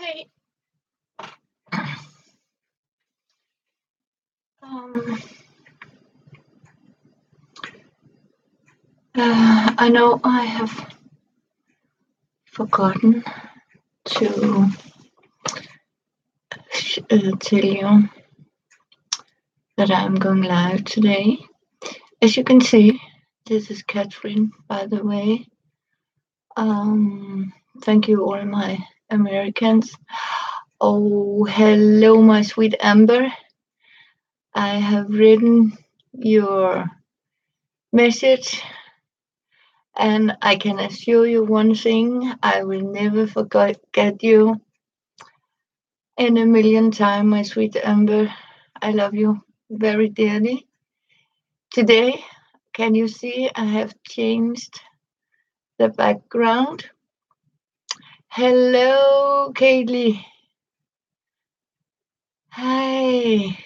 Hey, um, I know I have forgotten to tell you that I'm going live today. As you can see, this is Catherine, by the way. Um, Thank you, all my Americans. Oh, hello, my sweet Amber. I have written your message, and I can assure you one thing: I will never forget you. In a million times, my sweet Amber, I love you very dearly. Today, can you see I have changed the background? Hello, Kaylee. Hi.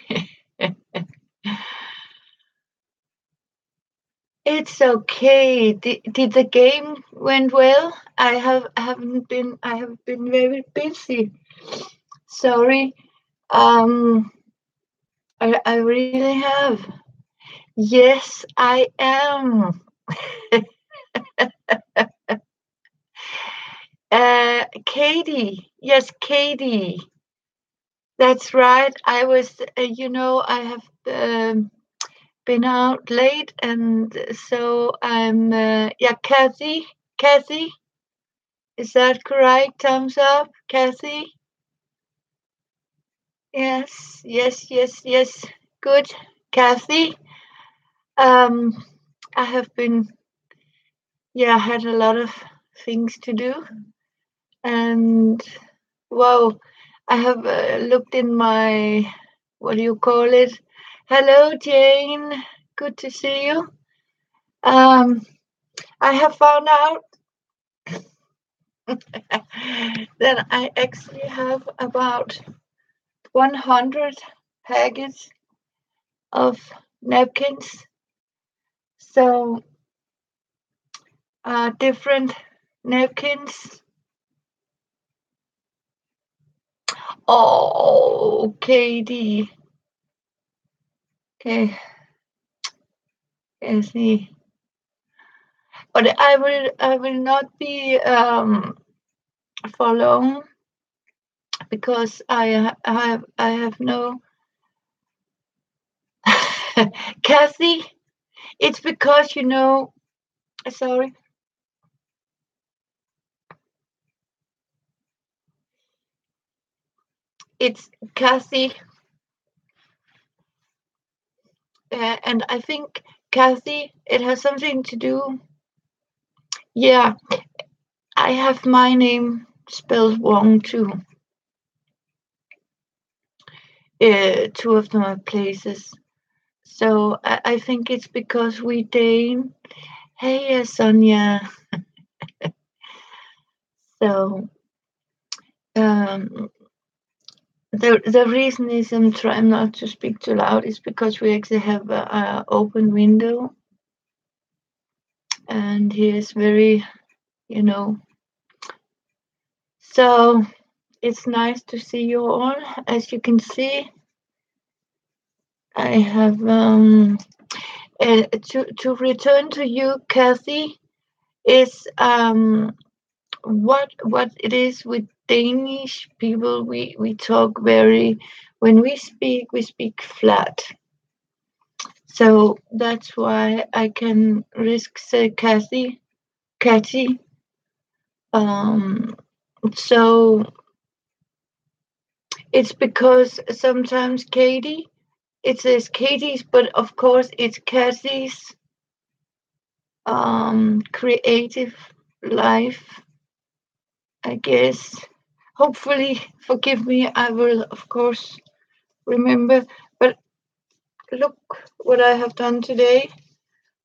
It's okay. Did the game went well? I have been very busy. Sorry. Um I really have. Yes, I am. Katie. Yes, Katie. That's right. I have been out late, and so yeah, Kathy. Kathy, is that correct? Thumbs up, Kathy. Yes, yes, yes, yes. Good, Kathy. Um, I have been, yeah, had a lot of things to do, and wow, I have looked in my, what do you call it? Hello, Jane. Good to see you. Um, I have found out that I actually have about 100 packets of napkins. So, different napkins. Oh, Katie. Okay, let's see. But I will not be for long because I have no Kathy. It's because sorry, it's Kathy, and I think Kathy, it has something to do. Yeah, I have my name spelled wrong too. Two of my places. So I think it's because we Dane. Hey, Sonia. So um, the reason is I'm trying not to speak too loud is because we actually have a open window, and here is very, you know. So it's nice to see you all. As you can see, I have to return to you, Kathy. Is what it is with Danish people. We talk very, when we speak flat. So that's why I can risk say Kathy. Um, so it's because sometimes Katie, it says Katie's, but of course it's Kathy's creative life, I guess. Hopefully, forgive me. I will, of course, remember. But look what I have done today.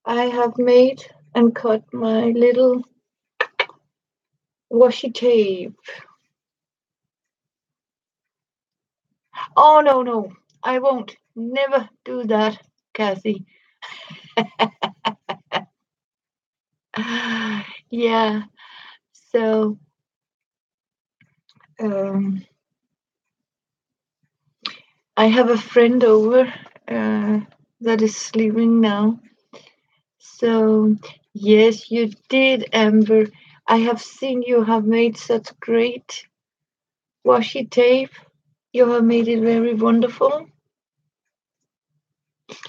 I have made and cut my little washi tape. Oh, no, no, I won't. Never do that, Kathy. Yeah, so Um, I have a friend over that is sleeping now. So, yes, you did, Amber. I have seen you have made such great washi tape. You have made it very wonderful.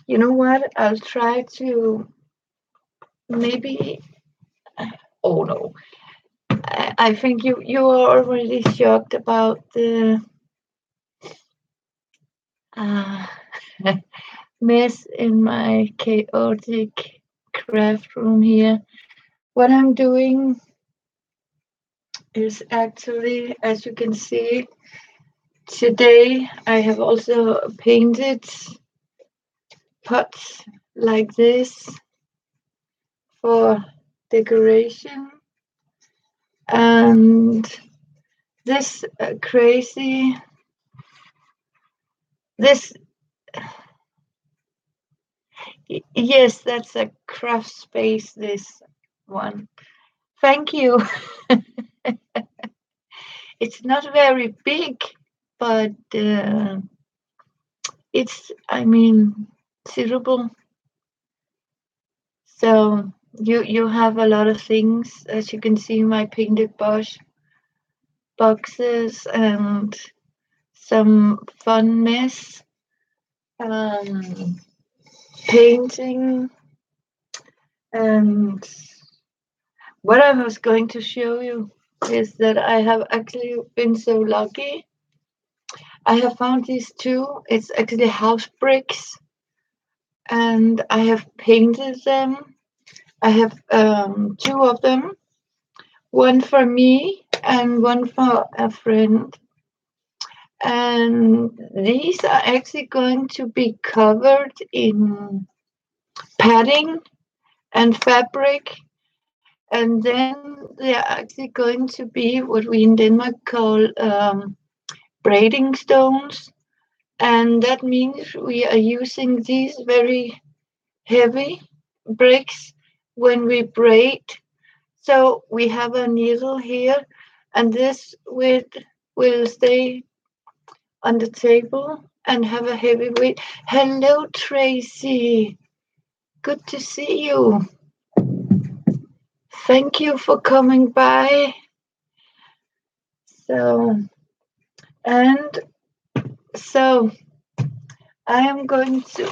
You know what? I'll try to maybe. Oh no, I think you are already shocked about the uh, mess in my chaotic craft room here. What I'm doing is actually, as you can see, today I have also painted pots like this for decoration, and this crazy this yes, that's a craft space, this one. Thank you. It's not very big, but it's, I mean, suitable. So you have a lot of things, as you can see, my painted brush boxes and some fun mess, um, painting, and what I was going to show you is that I have actually been so lucky. I have found these two. It's actually house bricks, and I have painted them. I have two of them, one for me and one for a friend. And these are actually going to be covered in padding and fabric. And then they are actually going to be what we in Denmark call braiding stones. And that means we are using these very heavy bricks when we braid. So we have a needle here, and this will stay on the table and have a heavy weight. Hello, Tracy. Good to see you. Thank you for coming by. So, and so I am going to.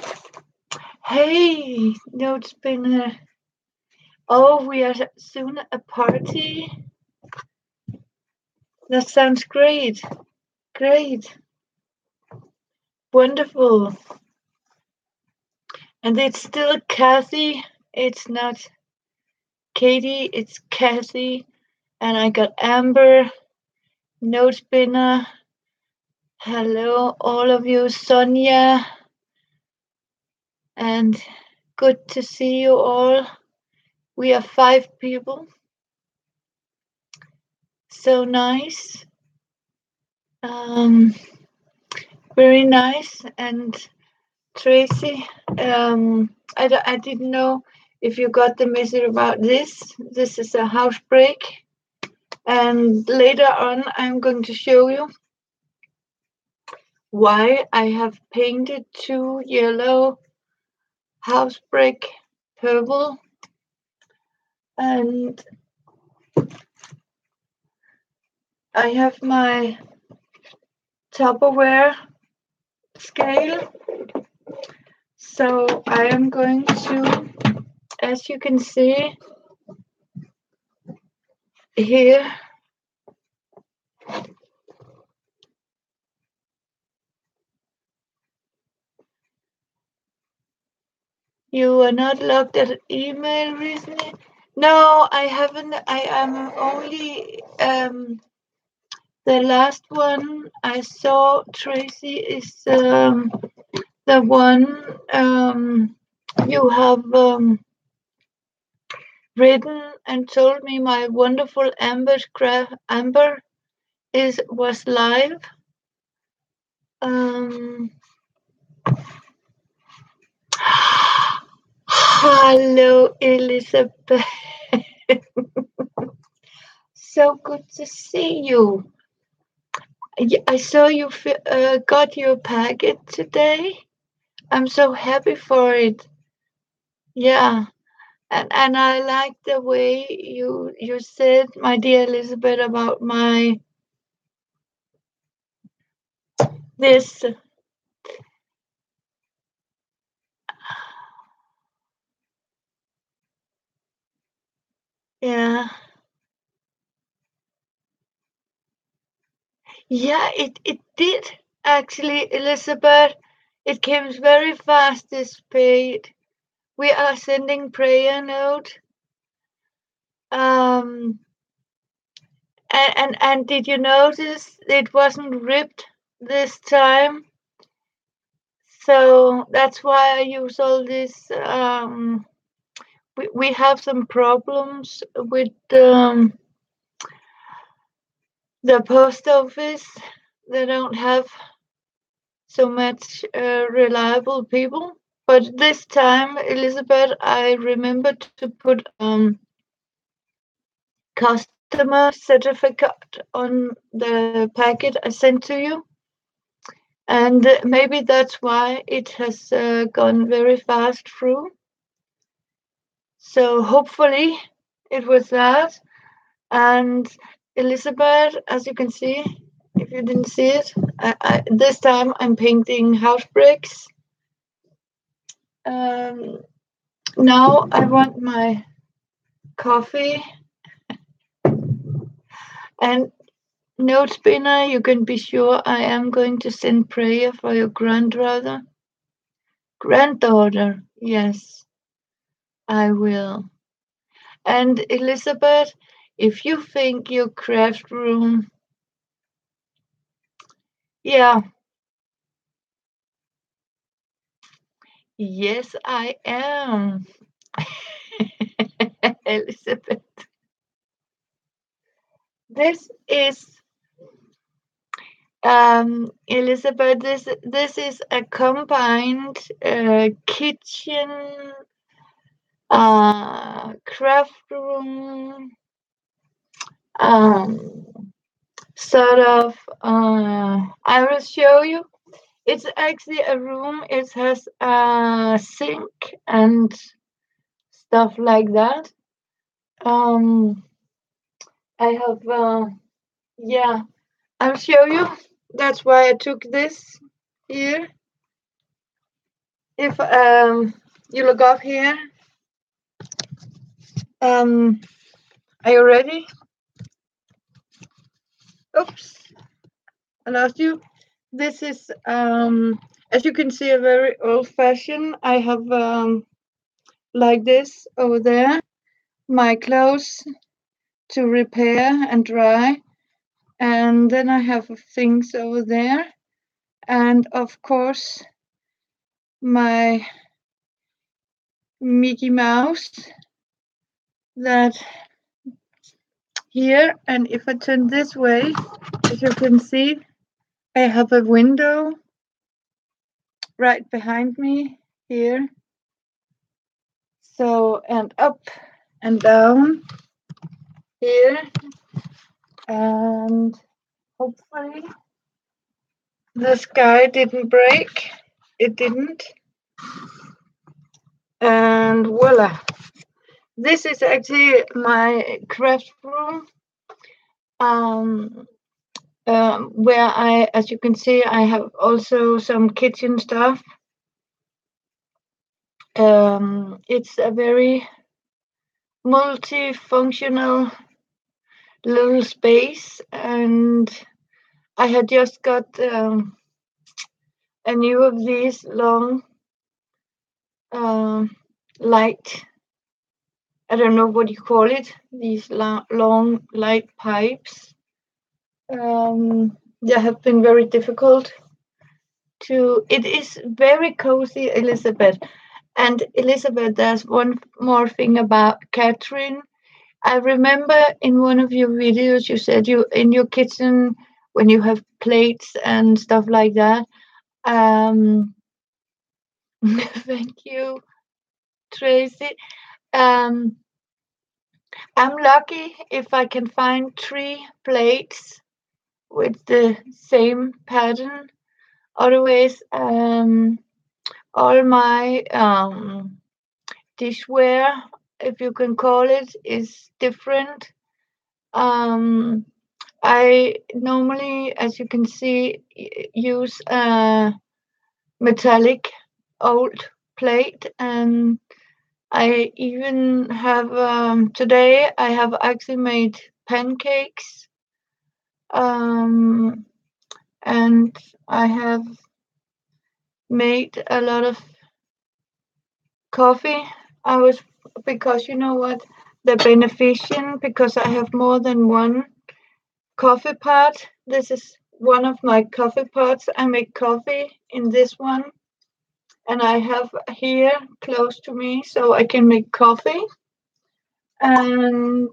Hey, no, it's been a. Oh, we are soon a party. That sounds great. Great. Wonderful. And it's still Kathy. It's not Katie, it's Kathy. And I got Amber, Note Spinner. Hello, all of you, Sonia. And good to see you all. We are 5 people. So nice. Very nice. And Tracy, I didn't know if you got the message about this. This is a house break. And later on, I'm going to show you why I have painted 2 yellow house break purple. And I have my Tupperware scale. So I am going to, as you can see here, you are not logged at email recently. No, I haven't. I am only the last one I saw, Tracy, is the one you have written and told me my wonderful Amber was live. Hello, Elizabeth. So good to see you. I saw you got your packet today. I'm so happy for it. Yeah. And I like the way you said, my dear Elizabeth, about my this. Yeah, yeah. It did actually, Elizabeth. It came very fast. This paid. We are sending prayer note. Um, and did you notice it wasn't ripped this time? So that's why I use all this. We have some problems with the post office. They don't have so much reliable people. But this time, Elizabeth, I remembered to put customer certificate on the packet I sent to you. And maybe that's why it has gone very fast through. So hopefully it was that. And Elizabeth, as you can see, if you didn't see it, this time I'm painting house bricks. Now I want my coffee and note spinner. You can be sure I am going to send prayer for your granddaughter. Yes, I will. And Elizabeth, if you think your craft room, yeah, yes, I am. Elizabeth, this is Elizabeth. This is a combined kitchen, craft room, um, sort of. I will show you. It's actually a room. It has a sink and stuff like that. Um, I have. Yeah, I'll show you. That's why I took this here. If you look up here, are you ready? Oops, I lost you. This is as you can see, a very old-fashioned. I have like this over there, my clothes to repair and dry, and then I have things over there, and of course my Mickey Mouse that here. And if I turn this way, as you can see, I have a window right behind me here. So, and up and down here, and hopefully the sky didn't break. It didn't. And voila. This is actually my craft room. Where as you can see, I have also some kitchen stuff. It's a very multifunctional little space, and I had just got a new of these long light. I don't know what you call it. These long light pipes. They have been very difficult to. It is very cozy, Elizabeth. And Elizabeth, there's one more thing about Catherine. I remember in one of your videos you said you in your kitchen when you have plates and stuff like that. Thank you, Tracy. Um, I'm lucky if I can find 3 plates with the same pattern. Otherwise, all my dishware, if you can call it, is different. Um, I normally, as you can see, use a metallic old plate, and I even have today I have actually made pancakes, um, and I have made a lot of coffee. I was because you know what, the beneficiation, because I have more than one coffee pot. This is one of my coffee pots. I make coffee in this one, and I have here close to me so I can make coffee. And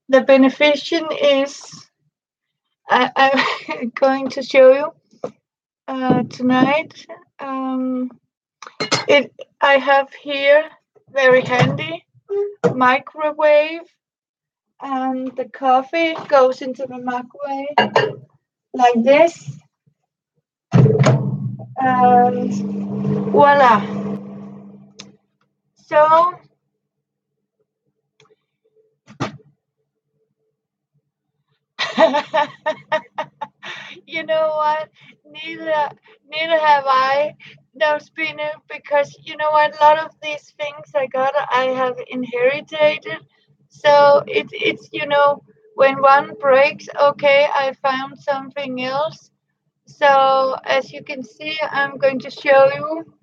the beneficiation is I'm going to show you tonight. Um, it I have here very handy microwave, and the coffee goes into the microwave like this, and voila. So you know what? Neither neither have I. No spinner, because you know what? A lot of these things I have inherited. So it's when one breaks, okay, I found something else. So as you can see, I'm going to show you.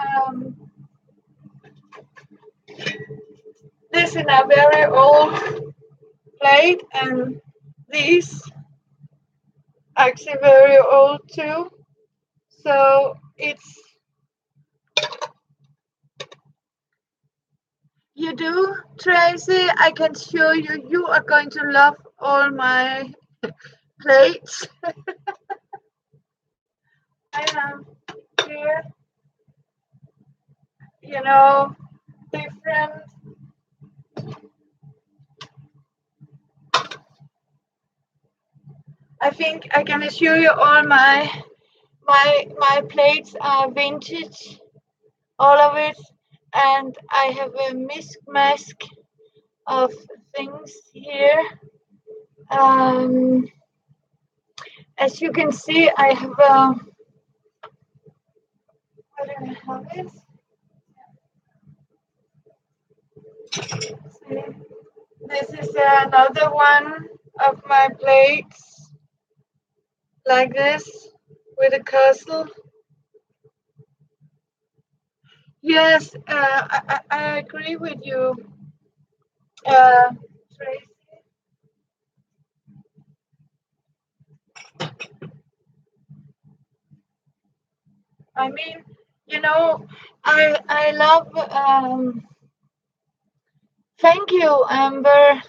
Um, this is a very old plate, and these actually very old too. So it's you do, Tracy. I can show you. You are going to love all my plates. I have here, you know, different. I think I can show you all my plates are vintage, all of it, and I have a mismatch of things here. Um, as you can see, I have where do I have it? See, this is another one of my plates, like this, with a castle. Yes, I agree with you, Tracy. I mean, you know, I love. Thank you, Amber.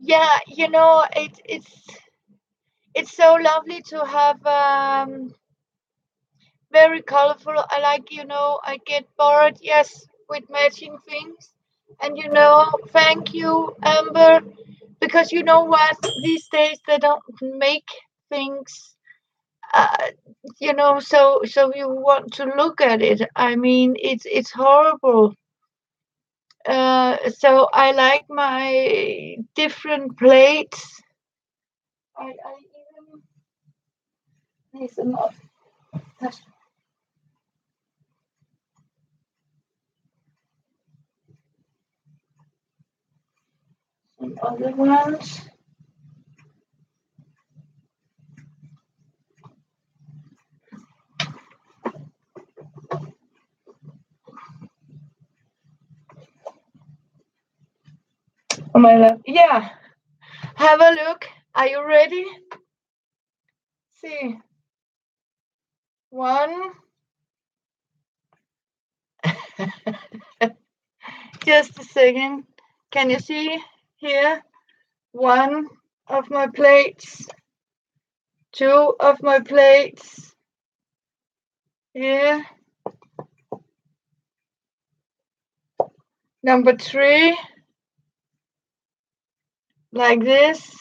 Yeah, it's so lovely to have very colorful. I like, I get bored, yes, with matching things. And thank you, Amber, because you know what? These days they don't make things, uh, so you want to look at it. I mean, it's horrible. So I like my different plates. I even need some other ones. On my left. Yeah. Have a look. Are you ready? See. One. Just a second. Can you see here? One of my plates. Two of my plates. Here. Number three. like this.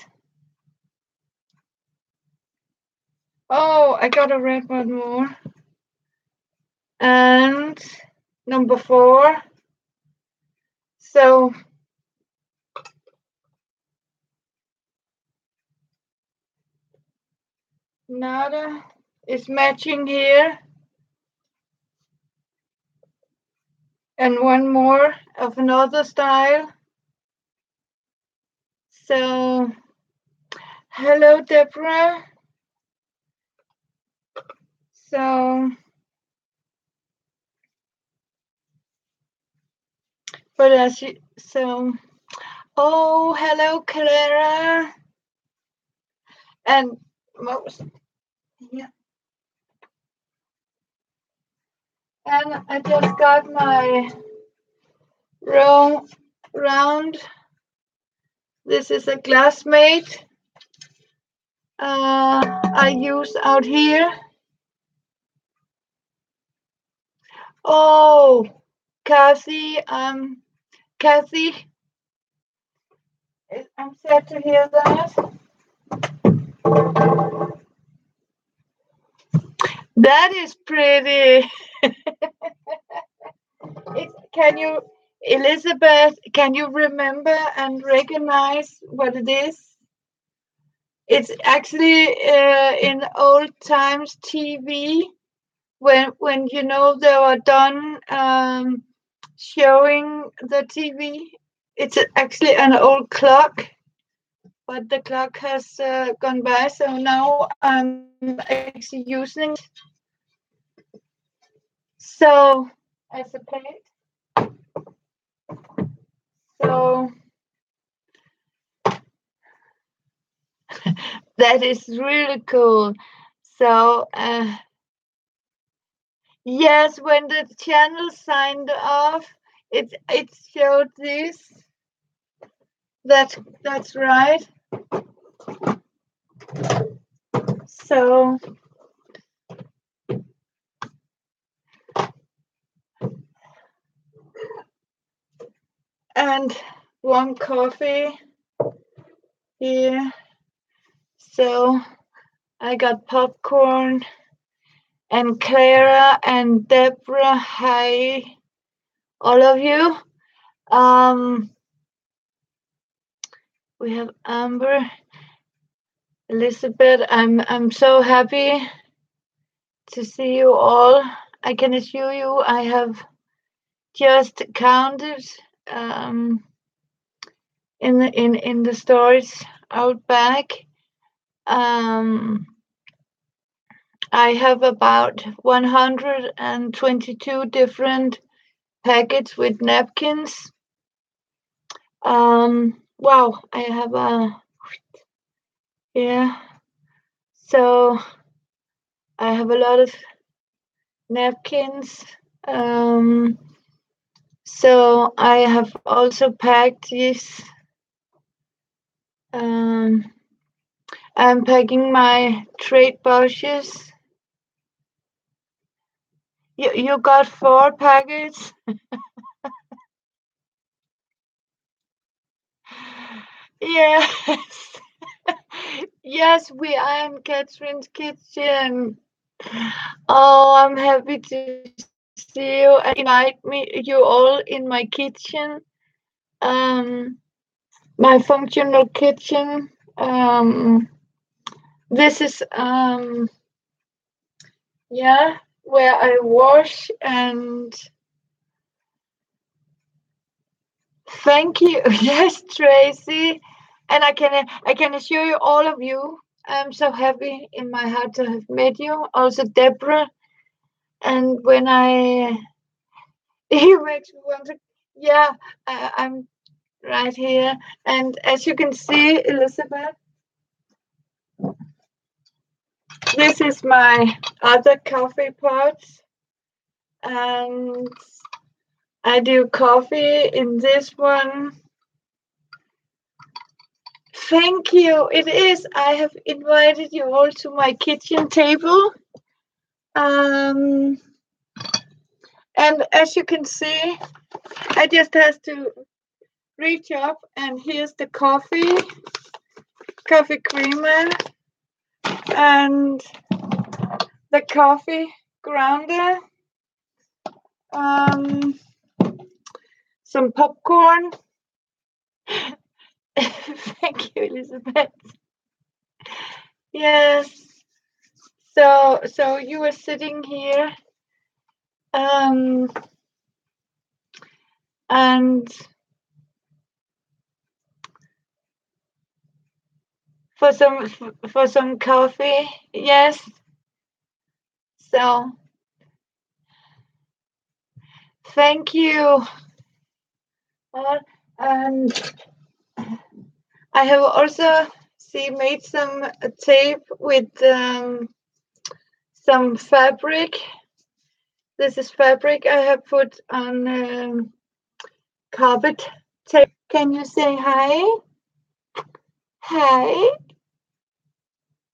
Oh, I gotta read one more. And number 4. So nada is matching here. And one more of another style. So, hello, Deborah. So, but as you, so, oh, hello, Clara. And most, yeah. And I just got my round. This is a glassmate I use out here. Oh, Kathy, Kathy, I'm sad to hear that. That is pretty. Can you, Elizabeth, can you remember and recognize what it is? It's actually in old times TV when you know they were done showing the TV. It's actually an old clock, but the clock has gone by, so now I'm actually using it. So as a plate. So that is really cool. So yes, when the channel signed off, it showed this. That's right. So and warm coffee here. So I got popcorn and Clara and Deborah. Hi, all of you. We have Amber, Elizabeth. I'm so happy to see you all. I can assure you, I have just counted in the stores out back. I have about 122 different packets with napkins. Wow, I have yeah. So I have a lot of napkins. So I have also packed this. I'm packing my trade brushes. You got 4 packets? Yes. Yes, we are in Catherine's kitchen. Oh, I'm happy to see you and invite you all in my kitchen. My functional kitchen. This is yeah, where I wash and thank you. Yes, Tracy. And I can assure you, all of you, I'm so happy in my heart to have met you. Also Deborah. And when I you makes me want to, yeah, I'm right here. And as you can see, Elizabeth, this is my other coffee pots. And I do coffee in this one. Thank you. It is. I have invited you all to my kitchen table. And as you can see, I just have to reach up and here's the coffee creamer and the coffee grounder, some popcorn. Thank you, Elizabeth. Yes. So you were sitting here, and for some coffee. Yes. So thank you. And I have also made some tape with some fabric. This is fabric I have put on carpet tape. Can you say hi? Hi.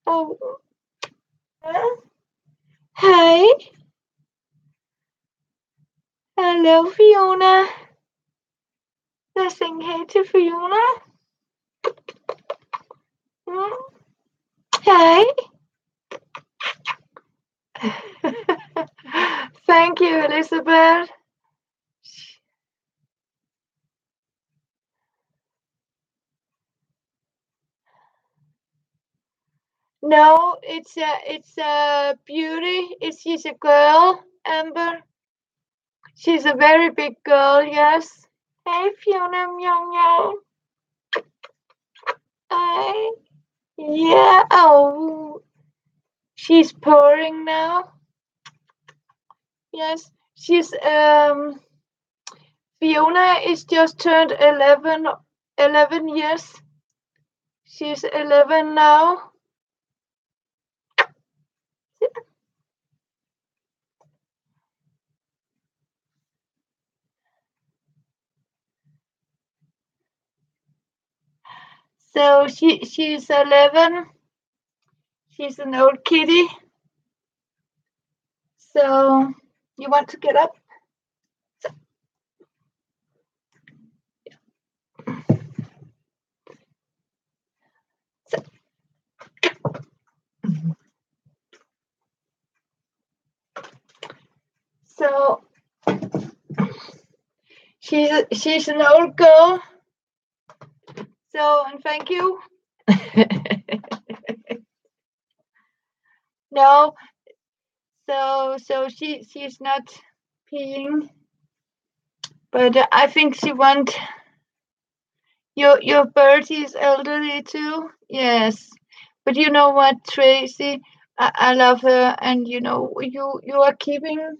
Oh. Hi. Hello, Fiona. Let's sing hey to Fiona. Hi. Thank you, Elizabeth. No, it's a beauty. She's a girl, Amber. She's a very big girl. Yes. Hey, Fiona, meow meow. Hi. Yeah. Oh, she's purring now. Yes. She's Fiona is just turned 11 years. She's 11 now. So she's 11. She's an old kitty. So you want to get up? So she's an old girl. So and thank you. No. So she's not peeing, but I think she want your Bertie is elderly too. Yes, but you know what, Tracy, I love her, and you know you are keeping.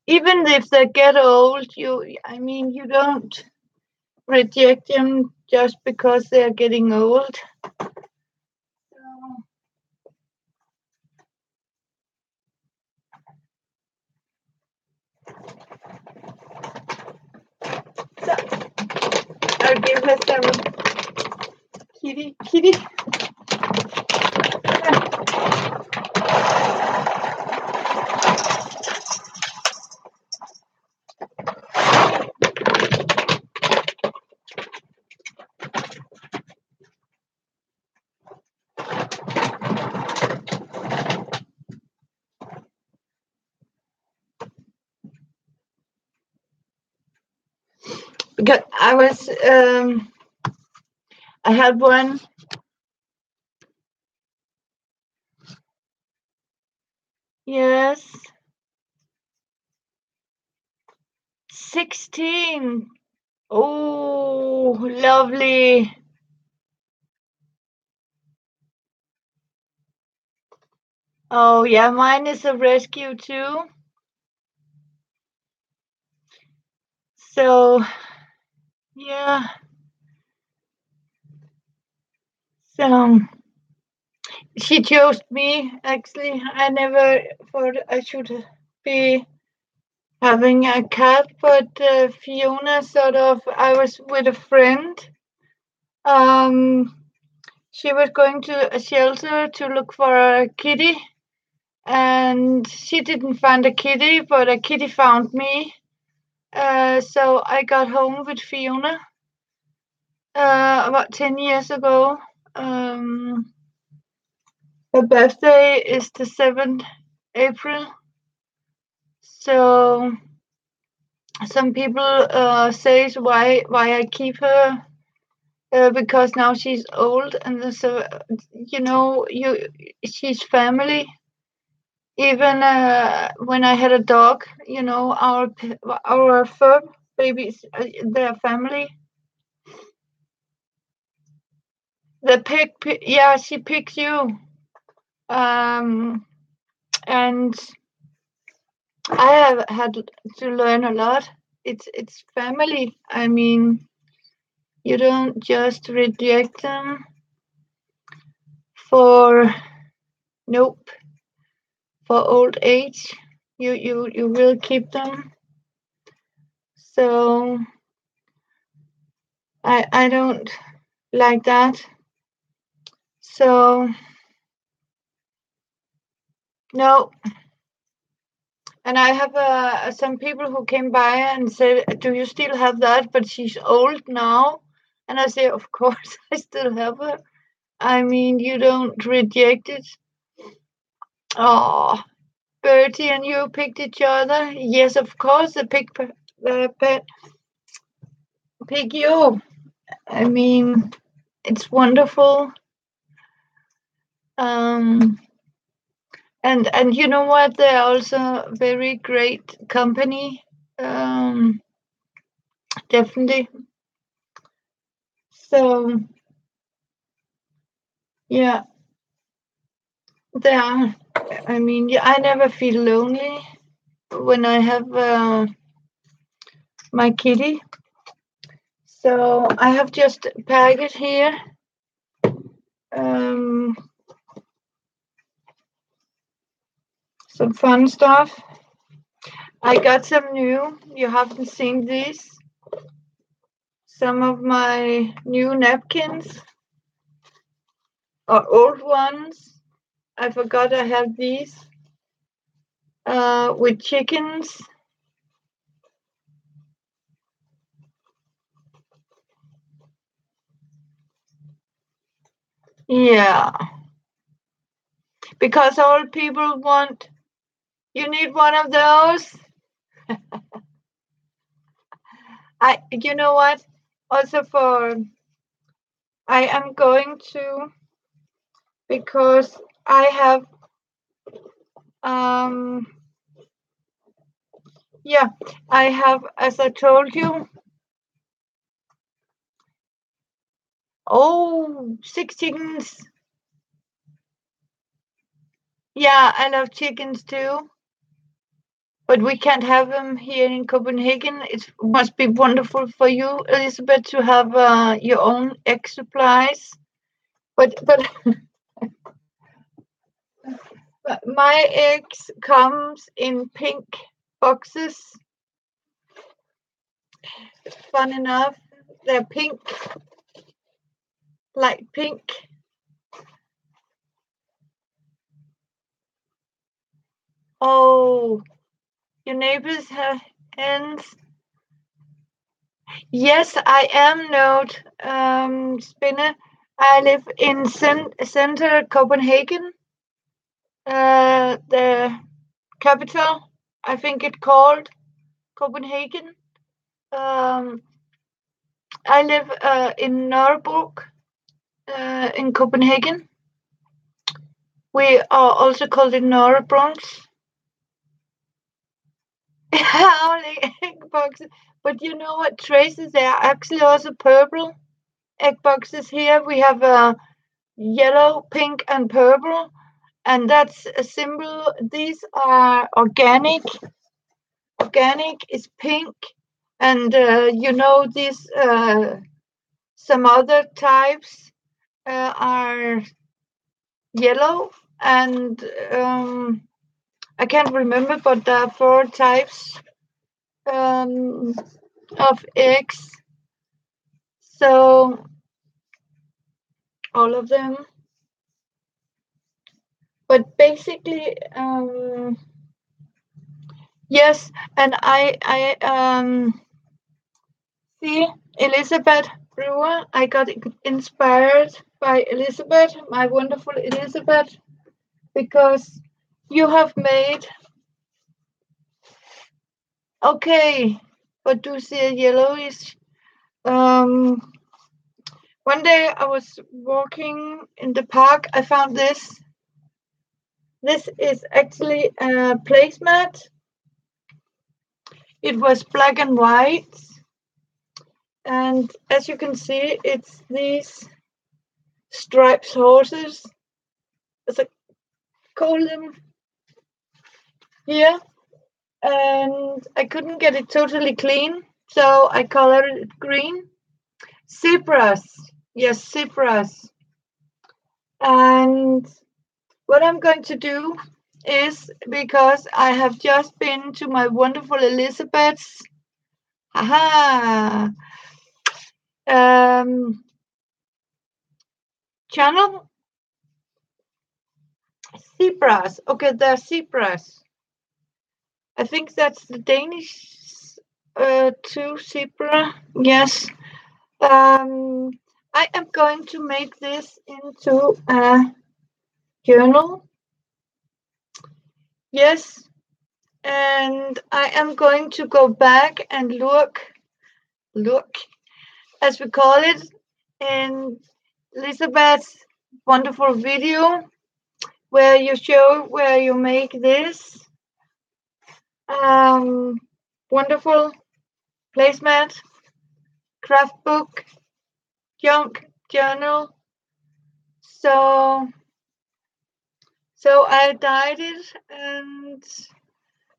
Even if they get old, you don't reject them just because they're getting old. So I'll give her some kitty. Because I had one. Yes. 16. Oh, lovely. Oh, yeah, mine is a rescue too. So, yeah. So, she chose me, actually. I never thought I should be having a cat, but Fiona I was with a friend. She was going to a shelter to look for a kitty, and she didn't find a kitty, but a kitty found me. So I got home with Fiona about 10 years ago. Her birthday is the 7th April. So some people says why I keep her, because now she's old, and so she's family. Even when I had a dog, our fur babies, their family. The yeah, she picks you. Um, and I have had to learn a lot. It's family. I mean, you don't just reject them for nope for old age. You will keep them. So I don't like that. So no. And I have some people who came by and said, "Do you still have that?" But she's old now, and I say, "Of course, I still have her. I mean, you don't reject it." Oh, Bertie and you picked each other. Yes, of course, the pet pick you. I mean, it's wonderful. Um, and you know what? They're also very great company. Um, definitely. So yeah, they are. I mean, yeah, I never feel lonely when I have my kitty. So I have just packed here. Um, some fun stuff. I got some new. You haven't seen these. Some of my new napkins or old ones. I forgot I have these with chickens. Yeah, because all people want. You need one of those. You know what? Also for I am going to, because I have um yeah, I have, as I told you, oh, 6 chickens. Yeah, I love chickens too, but we can't have them here in Copenhagen. It must be wonderful for you, Elizabeth, to have your own egg supplies. But but my eggs comes in pink boxes. Fun enough, they're pink, light pink. Oh, your neighbors have hens? Yes, I am Node Spinner. I live in center Copenhagen, the capital. I think it called Copenhagen. Um, I live in Nørrebro, in Copenhagen. We are also called in Nørrebro. Only egg boxes. But you know what, Traces? They are actually also purple egg boxes here. We have yellow, pink, and purple, and that's a symbol. These are organic. Organic is pink, and these some other types are yellow, and I can't remember, but there are 4 types um, of eggs. So all of them, but basically, Yes, and I see Elizabeth Brewer. I got inspired by Elizabeth, my wonderful Elizabeth, because you have made okay, but do see a yellowish. Um, One day I was walking in the park. I found this. This is actually a placemat. It was black and white, and as you can see, it's these striped horses, as I call them here. And I couldn't get it totally clean, so I colored it green. Zebras, yes, zebras. And what I'm going to do is, because I have just been to my wonderful Elizabeth's haha, channel, zebras. Okay, they're zebras. I think that's the Danish two zebra. Yes. Um, I am going to make this into a journal. Yes. And I am going to go back and look, as we call it, in Elizabeth's wonderful video where you show where you make this um, wonderful placemat, craft book, junk journal. So I dyed it, and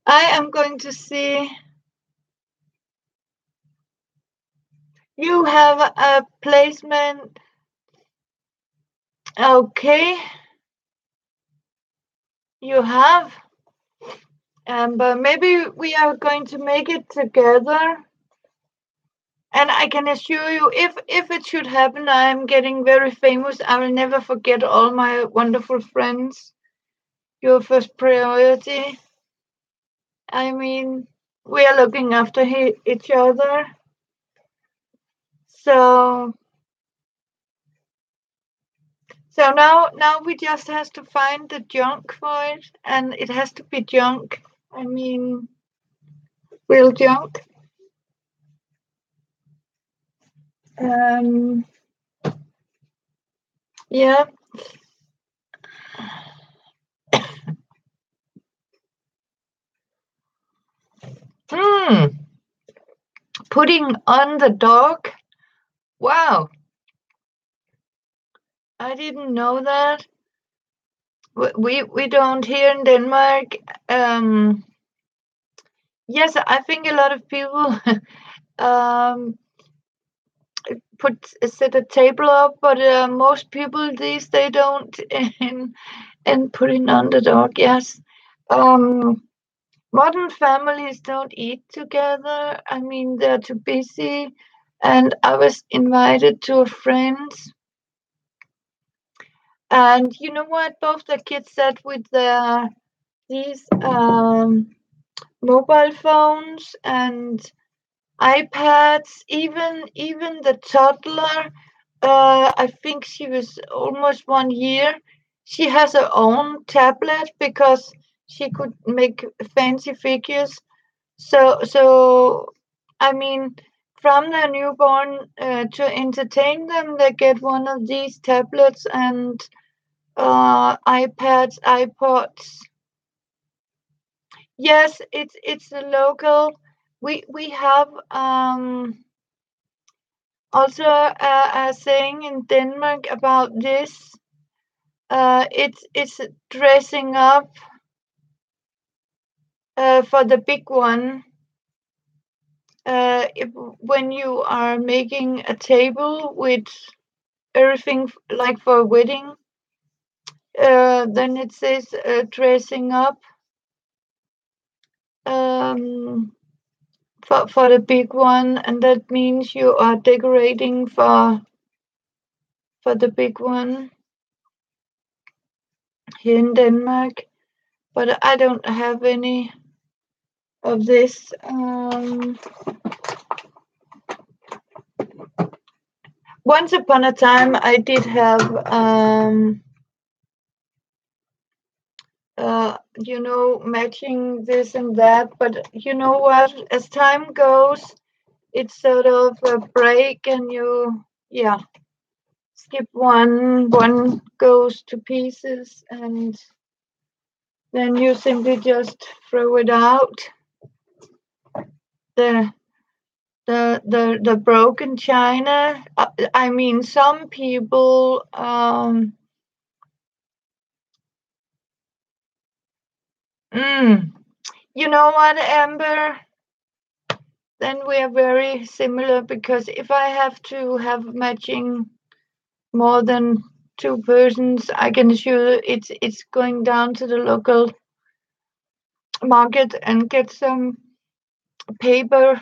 I am going to see. You have a placement. Okay, you have. But maybe we are going to make it together. And I can assure you, if it should happen, I'm getting very famous. I will never forget all my wonderful friends. Your first priority. I mean, we are looking after each other. So now we just has to find the junk for it, and it has to be junk. I mean, real junk. Um, yeah. Hmm. Putting on the dog. Wow. I didn't know that. We don't here in Denmark. Yes, I think a lot of people um, set a table up, but most people these they don't and putting on the dog. Yes, modern families don't eat together. I mean, they're too busy. And I was invited to a friend's, and you know what? Both the kids sat with their these mobile phones and iPads. Even the toddler, I think she was almost 1 year. She has her own tablet because she could make fancy figures. So I mean, from their newborn to entertain them, they get one of these tablets and iPads, iPods. Yes, it's a local. We have also a saying in Denmark about this. It's dressing up for the big one. When you are making a table with everything like for a wedding, then it says dressing up um, for the big one, and that means you are decorating for the big one here in Denmark. But I don't have any of this. Once upon a time, I did have, matching this and that. But you know what? As time goes, it's sort of a break, and yeah, skip one goes to pieces, and then you simply just throw it out. The the broken china. I mean, some people. You know what, Amber? Then we are very similar, because if I have to have matching more than two persons, I can assure it's going down to the local market and get some paper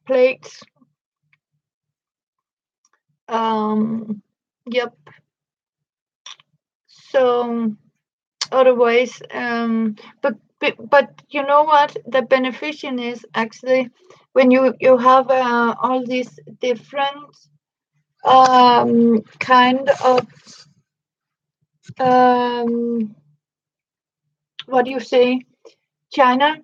plates. Yep. So otherwise, but you know what? The beneficial is actually when you have all these different kind of what do you say, China.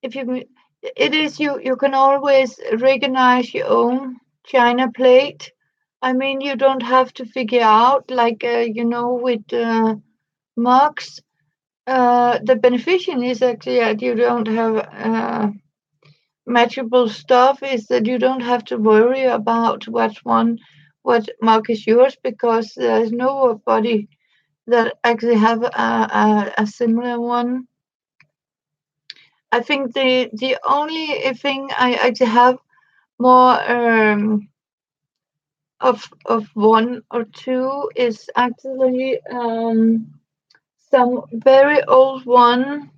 If you can always recognize your own China plate. I mean, you don't have to figure out like with mugs. The beneficial is actually that you don't have matchable stuff. Is that you don't have to worry about what mug is yours, because there's nobody that actually have a similar one. I think the only thing I actually have more of one or two is actually some very old one.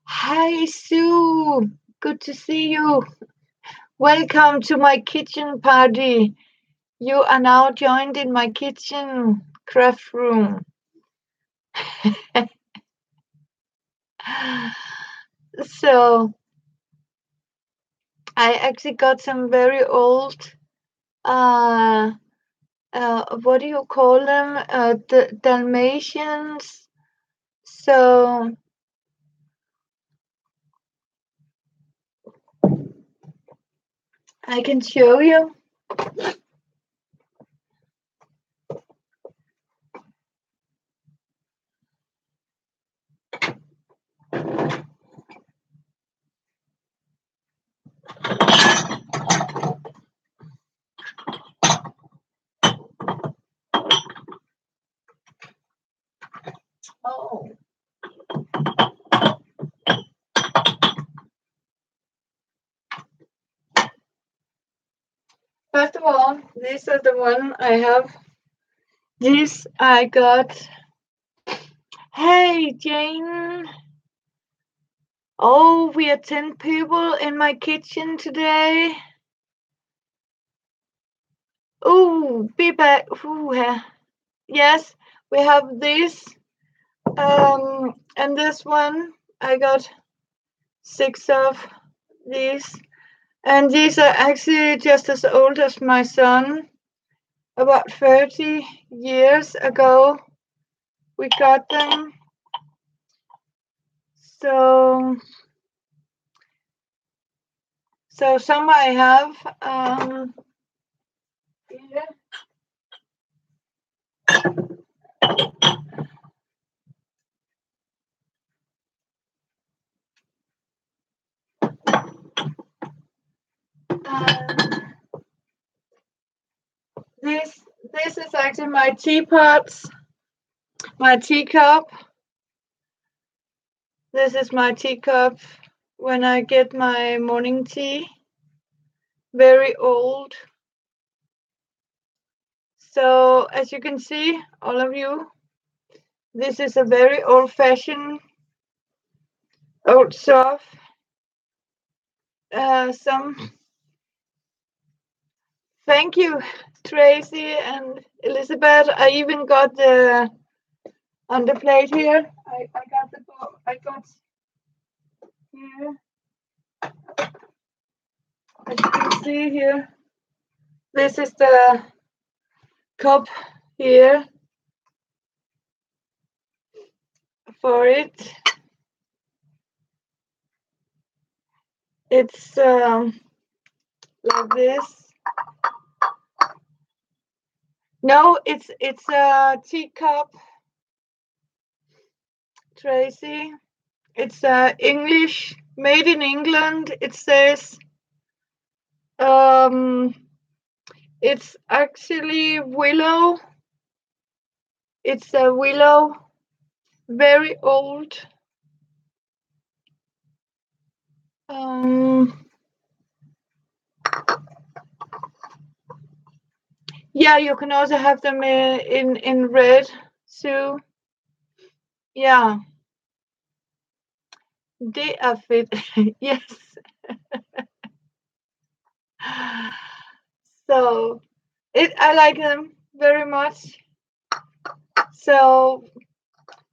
Hi Sue, good to see you. Welcome to my kitchen party. You are now joined in my kitchen craft room. So I actually got some very old what do you call them? The Dalmatians. So I can show you. Oh. First of all, these are the one I have. This I got. Hey, Jane. Oh, we are 10 people in my kitchen today. Oh, be back. Ooh, yes, we have this. And this one, I got 6 of these. And these are actually just as old as my son. About 30 years ago, we got them. So some I have here. This is actually my teapots, my teacup. This is my teacup when I get my morning tea. Very old. So as you can see, all of you, this is a very old-fashioned, old stuff. Thank you, Tracy and Elizabeth. I even got the underplate here. I got here. As you can see here, this is the cup here for it. It's like this. No, it's a teacup, Tracy. It's English, made in England. It says it's actually willow. It's a willow, very old. Yeah, you can also have them in red too. Yeah, they are fit. Yes. So I like them very much. So,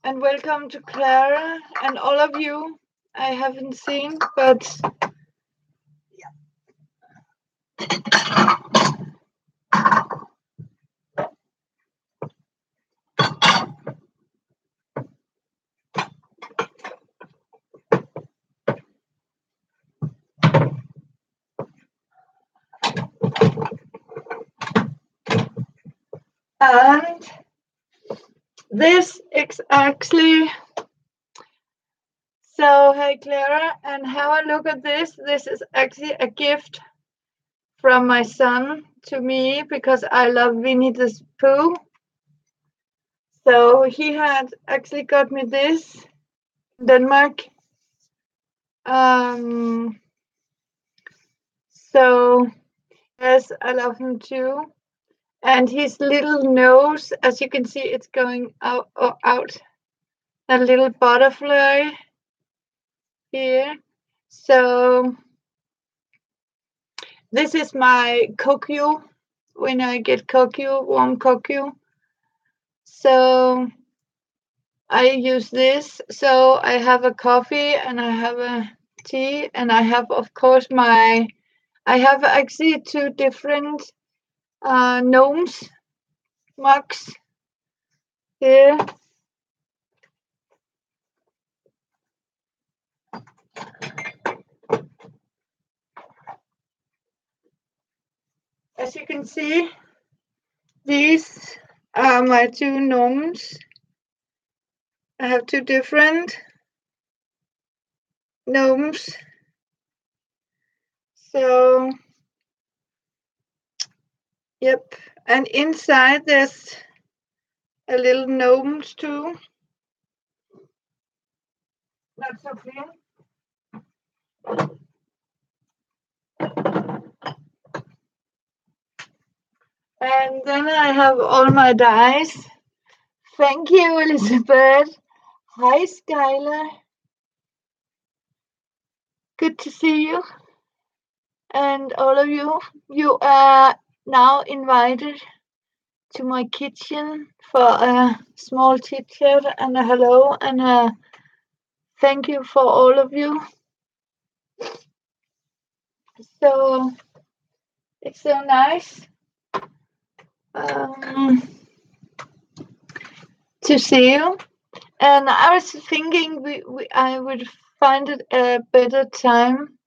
and welcome to Clara and all of you I haven't seen, but and this is actually, so hey Clara, and have a look at this. This is actually a gift from my son to me because I love Winnie the Pooh. So he had actually got me this in Denmark. So yes, I love him too. And his little nose, as you can see, it's going out. A little butterfly here. So this is my kokyu when I get kokyu, warm kokyu. So I use this. So I have a coffee and I have a tea and I have, of course, I have actually two different gnomes mugs here. As you can see, these are my two gnomes. I have two different gnomes. So, yep. And inside there's a little gnomes too. Not so clean. And then I have all my dice. Thank you, Elizabeth. Hi, Skylar. Good to see you. And all of you, you are now invited to my kitchen for a small chit chat and a hello and a thank you for all of you. So it's so nice to see you. And I was thinking I would find it a better time.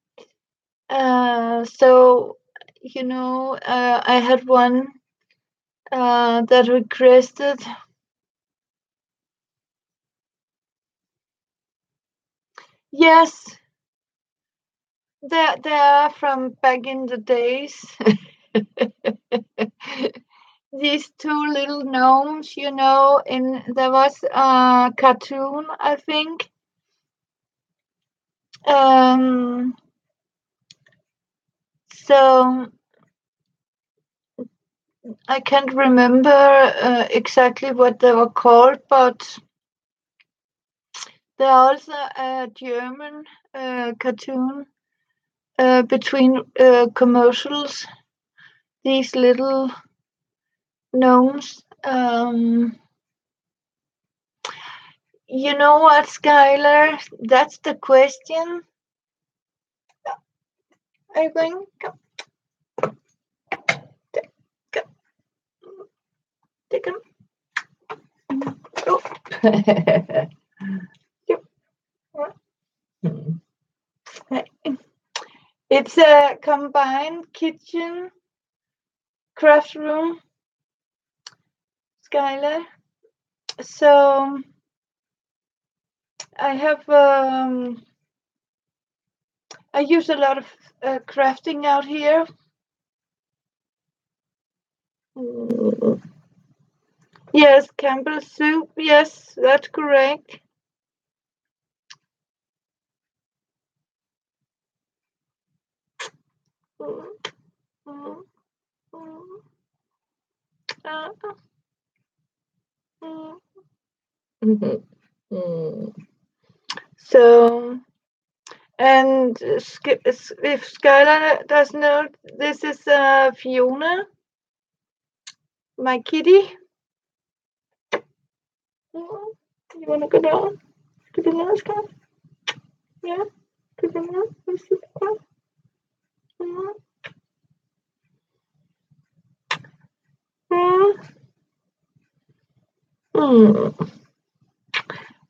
So, you know, I had one that requested. Yes, they are from back in the days. These two little gnomes, you know, there was a cartoon, I think. So I can't remember exactly what they were called, but there are also a German cartoon between commercials. These little gnomes. You know what, Skylar? That's the question. Are you going? Come. Take him. Oh. It's a combined kitchen, craft room, Skylar. So I have I use a lot of crafting out here. Yes, Campbell's soup. Yes, that's correct. So, and if Skylar does know, this is Fiona, my kitty. You wanna go down? Go down, Sky? Yeah, go down. Let's see.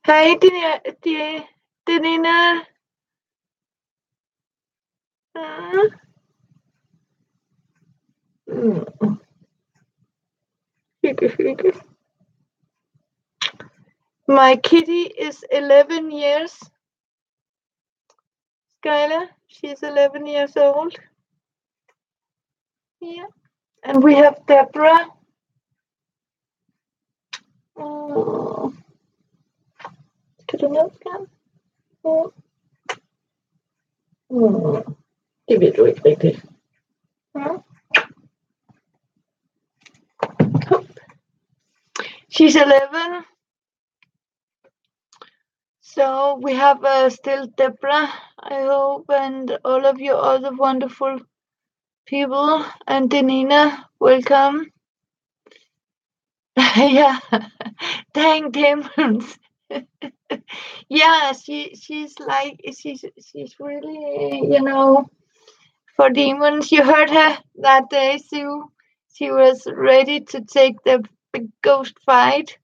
Hey, Danina. My kitty is 11 years. Skylar, she's 11 years old. Yeah. And we have Deborah. To the nose cam. Give it a like this. She's 11. So we have still Deborah, I hope, and all of you other wonderful people. And Denina, welcome. Yeah, thank demons. Yeah, she's like she's really, you know, for demons. You heard her that day, Sue. She was ready to take the big ghost fight.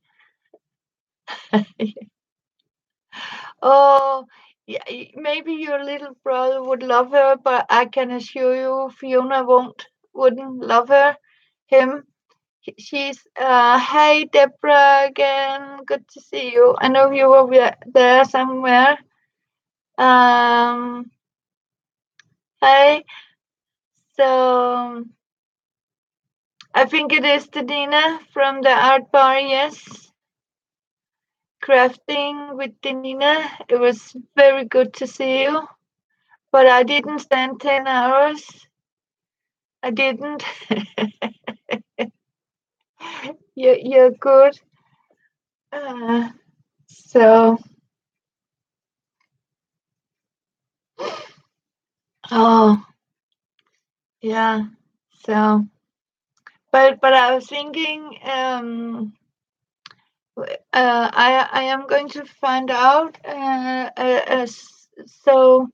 Oh, yeah, maybe your little brother would love her, but I can assure you, Fiona wouldn't love him. She's hey Deborah again. Good to see you. I know you were there somewhere. Um, hey. So I think it is Denina from the art bar. Yes, crafting with Denina. It was very good to see you. But I didn't stand 10 hours. I didn't. You're good. So, oh, yeah. So, but I was thinking, I am going to find out. So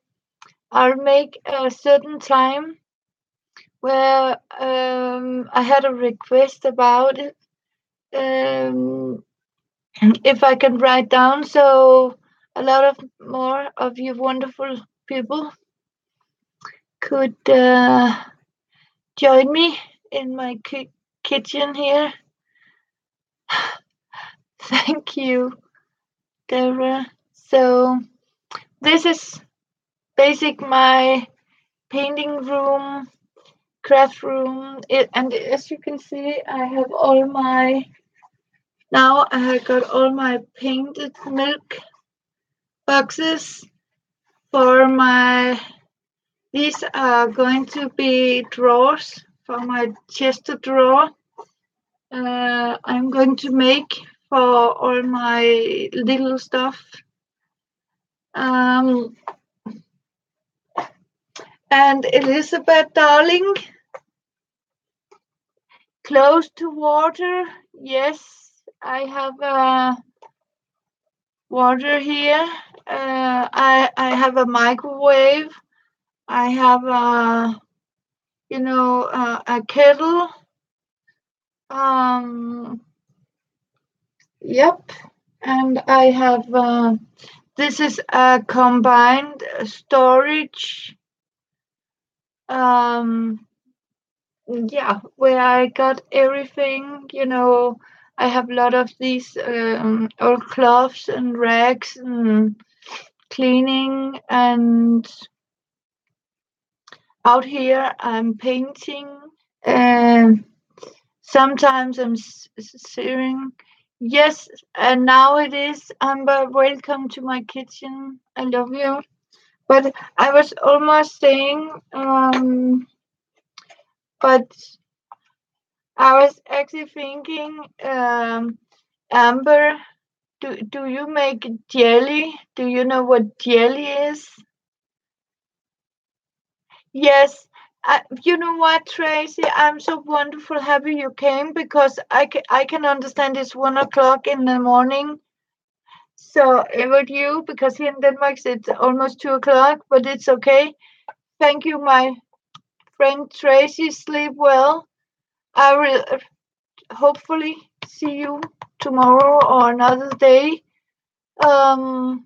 I'll make a certain time where I had a request about it. If I can write down, so a lot of more of you wonderful people could join me in my kitchen here. Thank you, Deborah. So this is basic my painting room, craft room, and as you can see, I have now I have got all my painted milk boxes for my. These are going to be drawers for my chest drawer. I'm going to make for all my little stuff. And Elizabeth, darling, close to water. Yes, I have water here. I have a microwave. I have a kettle. Um, yep, and I have this is a combined storage. Um, yeah, where I got everything. I have a lot of these old cloths and rags and cleaning, and out here I'm painting. Um, Sometimes I'm sewing. Yes, and now it is. Amber, welcome to my kitchen. I love you. But I was almost saying, but I was actually thinking, Amber, do you make jelly? Do you know what jelly is? Yes. You know what, Tracy? I'm so wonderful happy you came because I can understand it's 1 o'clock in the morning. So with you, because here in Denmark it's almost 2 o'clock, but it's okay. Thank you, my friend Tracy. Sleep well. I will hopefully see you tomorrow or another day. I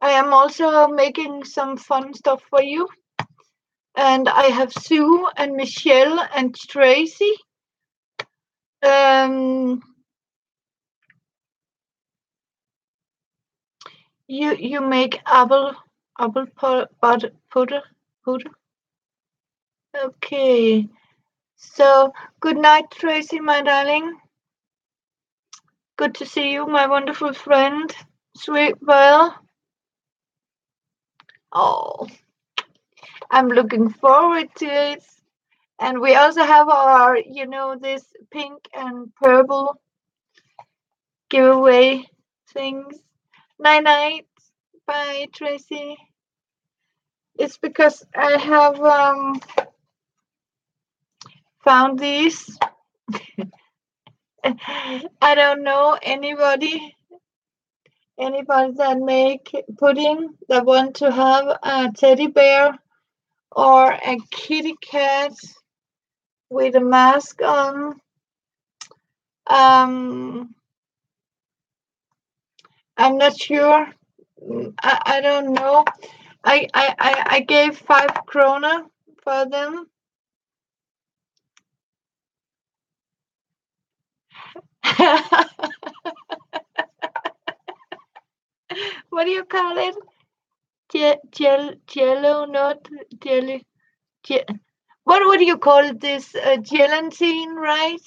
am also making some fun stuff for you. And I have Sue and Michelle and Tracy. Um, you make apple pudding. Okay. So good night, Tracy, my darling. Good to see you, my wonderful friend. Sweet well. Oh, I'm looking forward to it. And we also have our, this pink and purple giveaway things. Night night. Bye, Tracy. It's because I have found these. I don't know anybody that make pudding that want to have a teddy bear or a kitty cat with a mask on. Um, I'm not sure. I don't know. I gave 5 krona for them. What do you call it? Jello, not jelly. Je- what would you call this? Gelatine, right?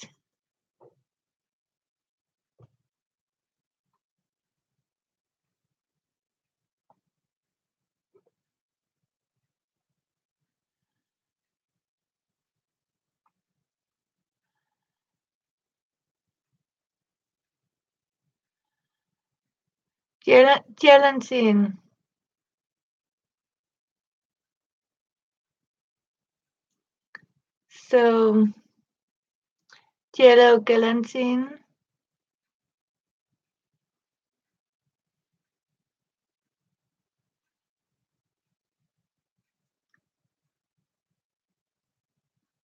Gelatine. So, Jello gelatine.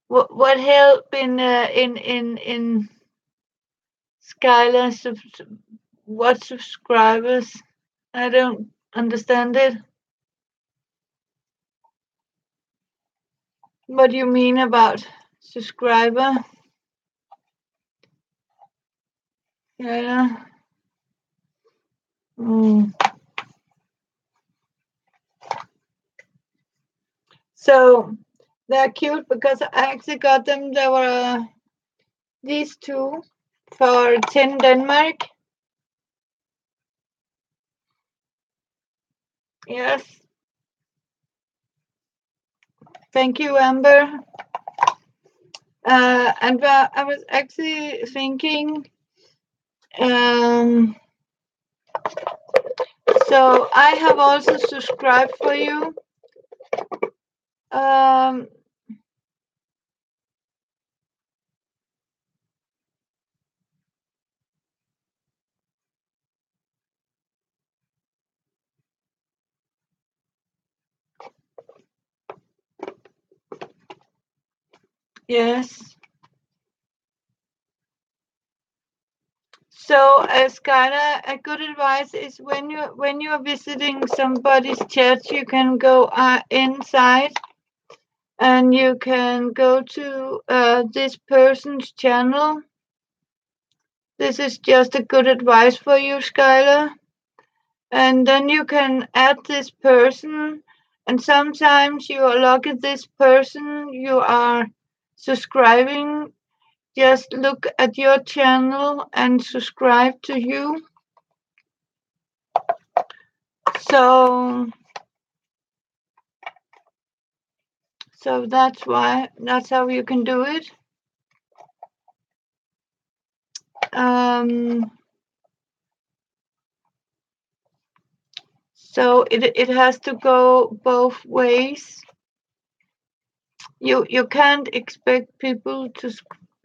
What help in Skylar what subscribers? I don't understand it. What do you mean about subscriber? Yeah. Mm. So they're cute because I actually got them. There were these two for 10 Denmark. Yes. Thank you, Amber. And I was actually thinking, um, so I have also subscribed for you. Um, Yes. So, Skylar, a good advice is when you're visiting somebody's church, you can go inside and you can go to this person's channel. This is just a good advice for you, Skylar. And then you can add this person, and sometimes you are lucky this person you are subscribing just look at your channel and subscribe to you. So that's how you can do it. Um, so it has to go both ways. You can't expect people to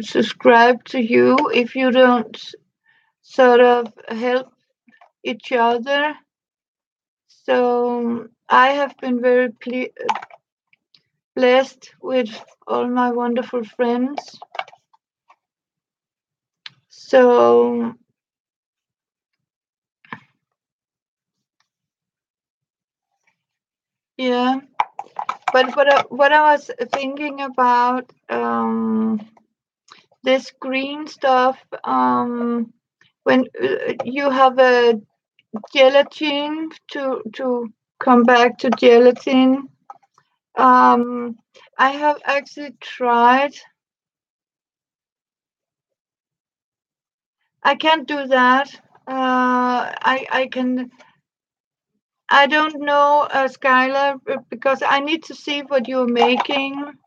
subscribe to you if you don't sort of help each other. So I have been very blessed with all my wonderful friends. So yeah, but what I was thinking about this green stuff when you have a gelatin to come back to gelatin. I have actually tried. I can't do that. I can. I don't know, Skylar, because I need to see what you're making.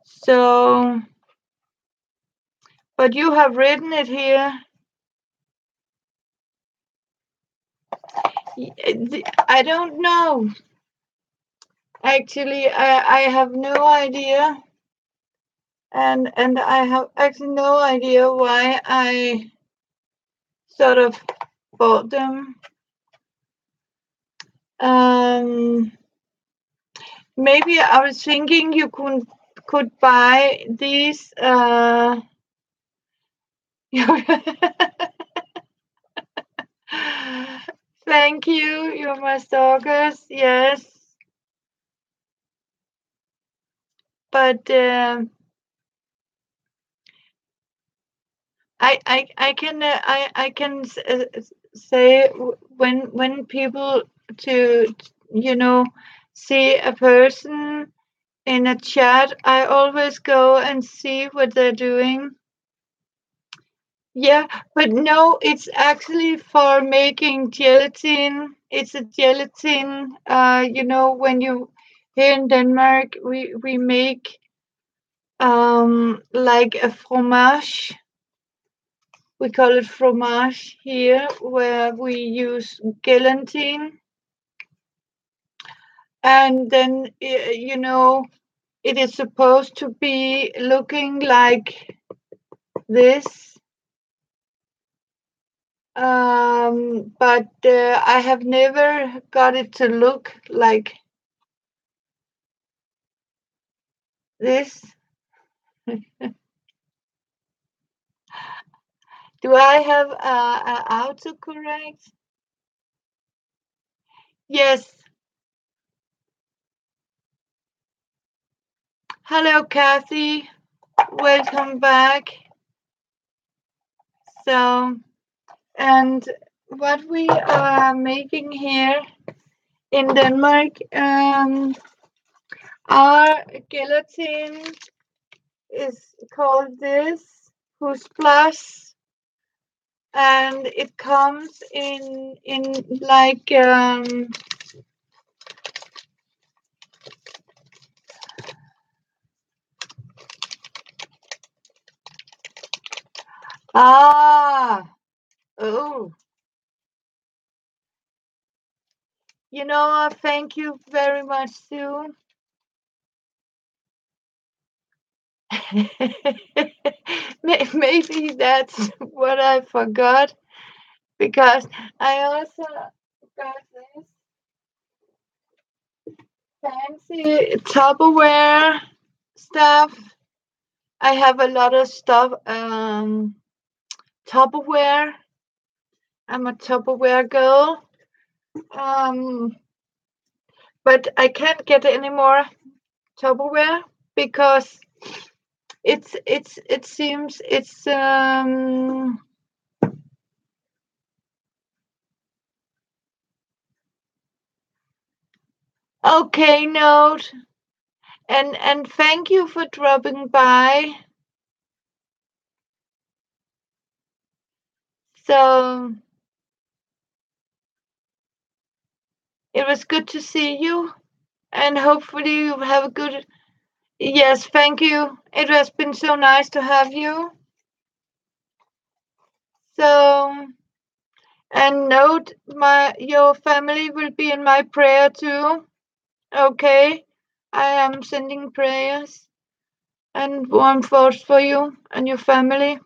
So, but you have written it here. I don't know. Actually, I have no idea, and I have actually no idea why I sort of bought them. Um, Maybe I was thinking you could buy these. Thank you. You're my stalkers. Yes, but I can say when people to see a person in a chat, I always go and see what they're doing. Yeah, but no, it's actually for making gelatin. It's a gelatin. When you here in Denmark, we make like a fromage. We call it fromage here, where we use gelatin, and then it is supposed to be looking like this. But I have never got it to look like this. Do I have a autocorrect? Yes. Hello, Kathy. Welcome back. So, and what we are making here in Denmark, our gelatin is called this Hus Plus, and it comes in like oh, thank you very much, Sue. Maybe that's what I forgot, because I also got this fancy Tupperware stuff. I have a lot of stuff. Tupperware. I'm a Tupperware girl. Um, but I can't get any more Tupperware because it seems it's okay. Note, and thank you for dropping by. So it was good to see you, and hopefully you have a good. Yes, thank you. It has been so nice to have you. So, and note, your family will be in my prayer too. Okay, I am sending prayers and warm thoughts for you and your family.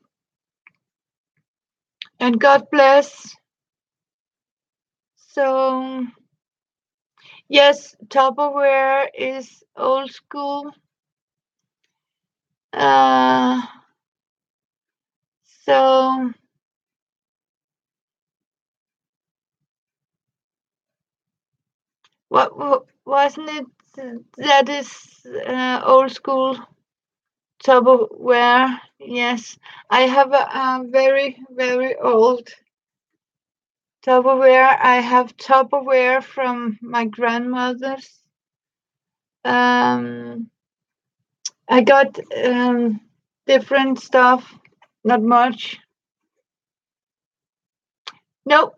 And God bless. So, yes, Tupperware is old school. Uh, so what wasn't it that is old school Tupperware? Yes, I have a very very old Tupperware. I have Tupperware from my grandmother's. Um, I got different stuff, not much. No,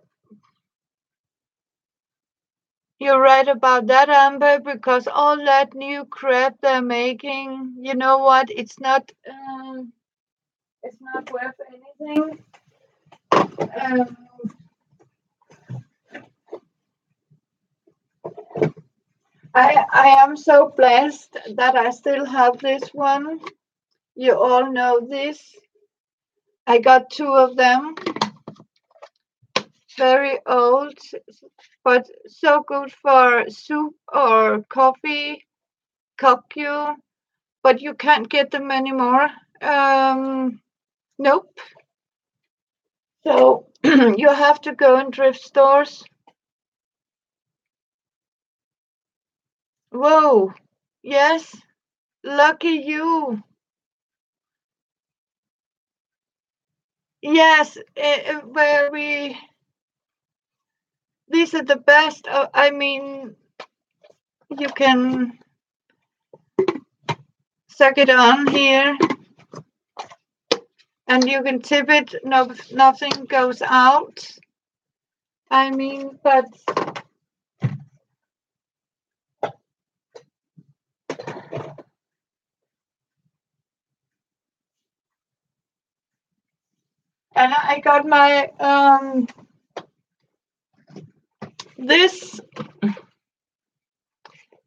you're right about that, Amber, because all that new crap they're making, you know what? It's not worth anything. Um, I am so blessed that I still have this one. You all know this. I got two of them, very old, but so good for soup or coffee, cocktail, but you can't get them anymore. Nope. So you have to go in thrift stores. Whoa. Yes. Lucky you. Yes. Where we. These are the best. I mean, you can suck it on here, and you can tip it. No, nothing goes out. I mean, but and I got my this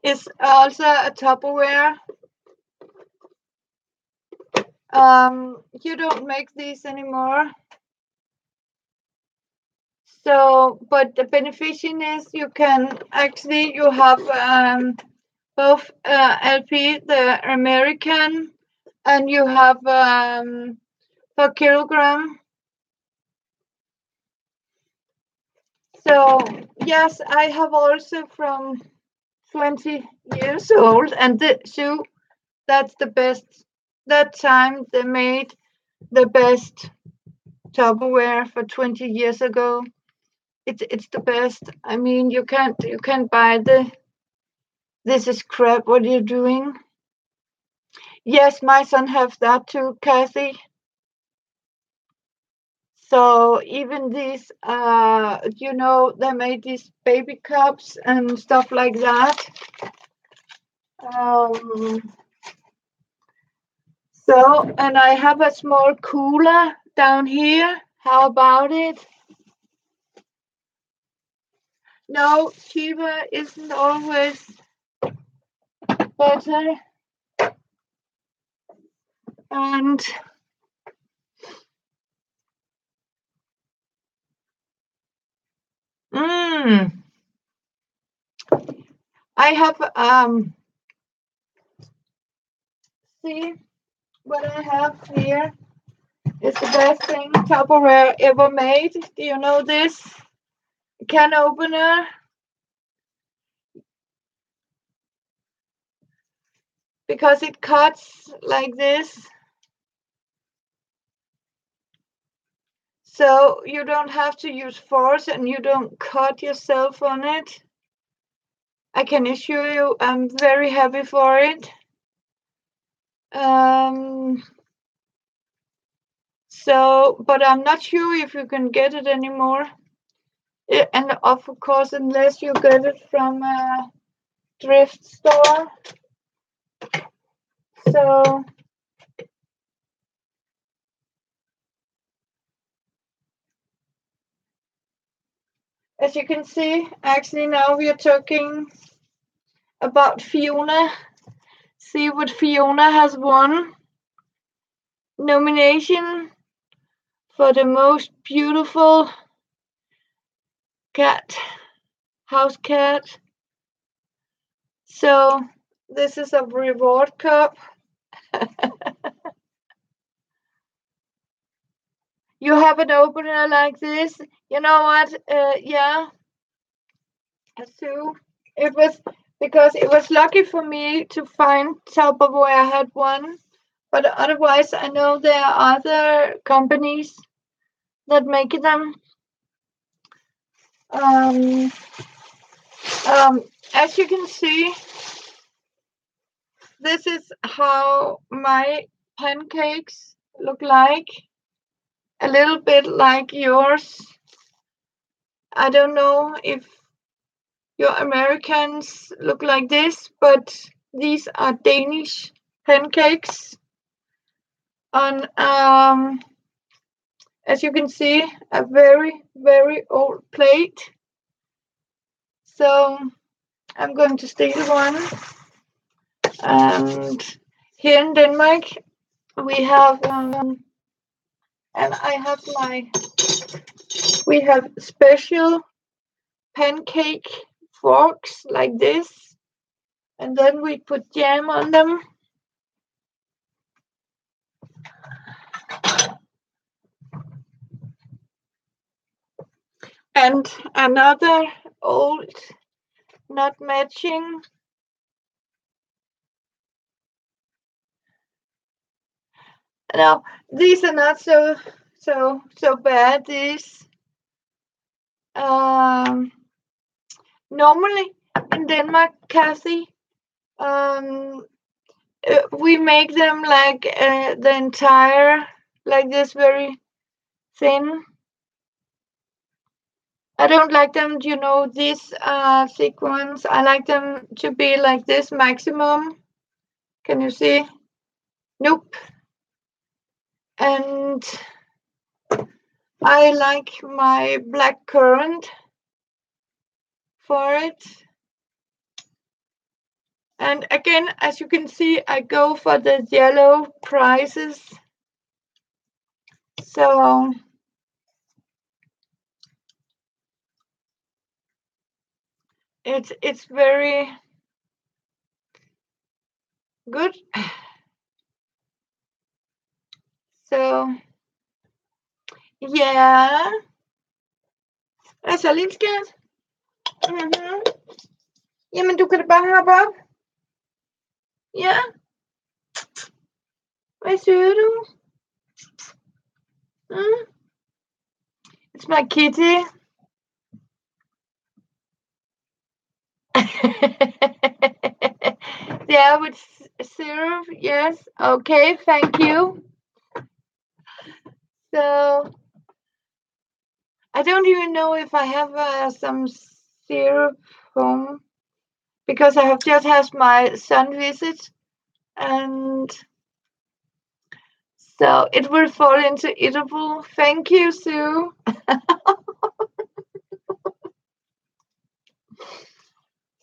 is also a Tupperware. You don't make these anymore. So, but the beneficial is you can actually you have both LP, the American, and you have per kilogram. So yes, I have also from 20 years old, and so that's the best. That time they made the best Tupperware for 20 years ago. It's the best. I mean, you can't buy the. This is crap. What are you doing? Yes, my son have that too, Kathy. So even these, they made these baby cups and stuff like that. Um, and I have a small cooler down here. How about it? No, cheaper isn't always better. And I have see what I have here. It's the best thing Tupperware ever made. Do you know this? Can opener. Because it cuts like this. So you don't have to use force and you don't cut yourself on it. I can assure you I'm very happy for it. But I'm not sure if you can get it anymore. And of course, unless you get it from a thrift store. So as you can see, actually now we are talking about Fiona. See what Fiona has won. Nomination for the most beautiful cat, house cat. So this is a reward cup. You have an opener like this. You know what? Yeah. So it was because it was lucky for me to find Tupperware. I had one, but otherwise I know there are other companies that make them. Um, as you can see, this is how my pancakes look like. A little bit like yours. I don't know if your Americans look like this, but these are Danish pancakes on, as you can see, a very, very old plate. So I'm going to steal one. And here in Denmark, we have, and I have we have special pancake forks like this. And then we put jam on them. And another old, not matching. Now, these are not so bad. These normally in Denmark, Kathy, we make them like the entire, like this, very thin. I don't like them, these thick ones. I like them to be like this maximum. Can you see? Nope. And I like my black currant for it. And again, as you can see, I go for the yellow prices. So it's very good. So yeah. Altså, lille skat. Mm-hmm. Jamen, du kan da bare hoppe op. Ja. Hvad siger du? Mm. It's my kitty. Yeah, with syrup. Yes. Okay, thank you. So I don't even know if I have some syrup home because I have just had my son visit, and so it will fall into eatable. Thank you, Sue.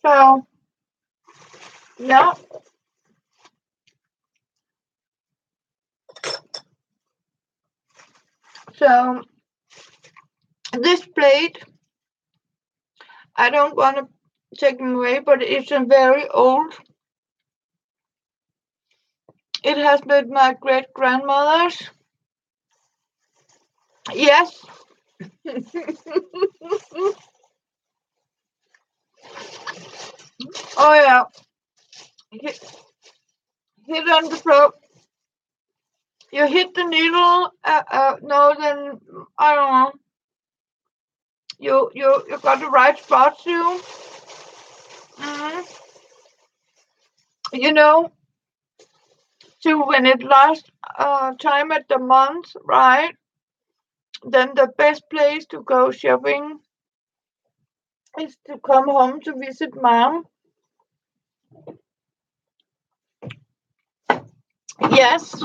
So yeah. So this plate I don't want to take them away, but it's a very old. It has been my great grandmother's. Yes. Oh yeah. Hit on the throat. You hit the needle. No, then I don't know. You got the right spot too. Mm-hmm. You know, too when it last time at the month, right? Then the best place to go shopping is to come home to visit mom. Yes.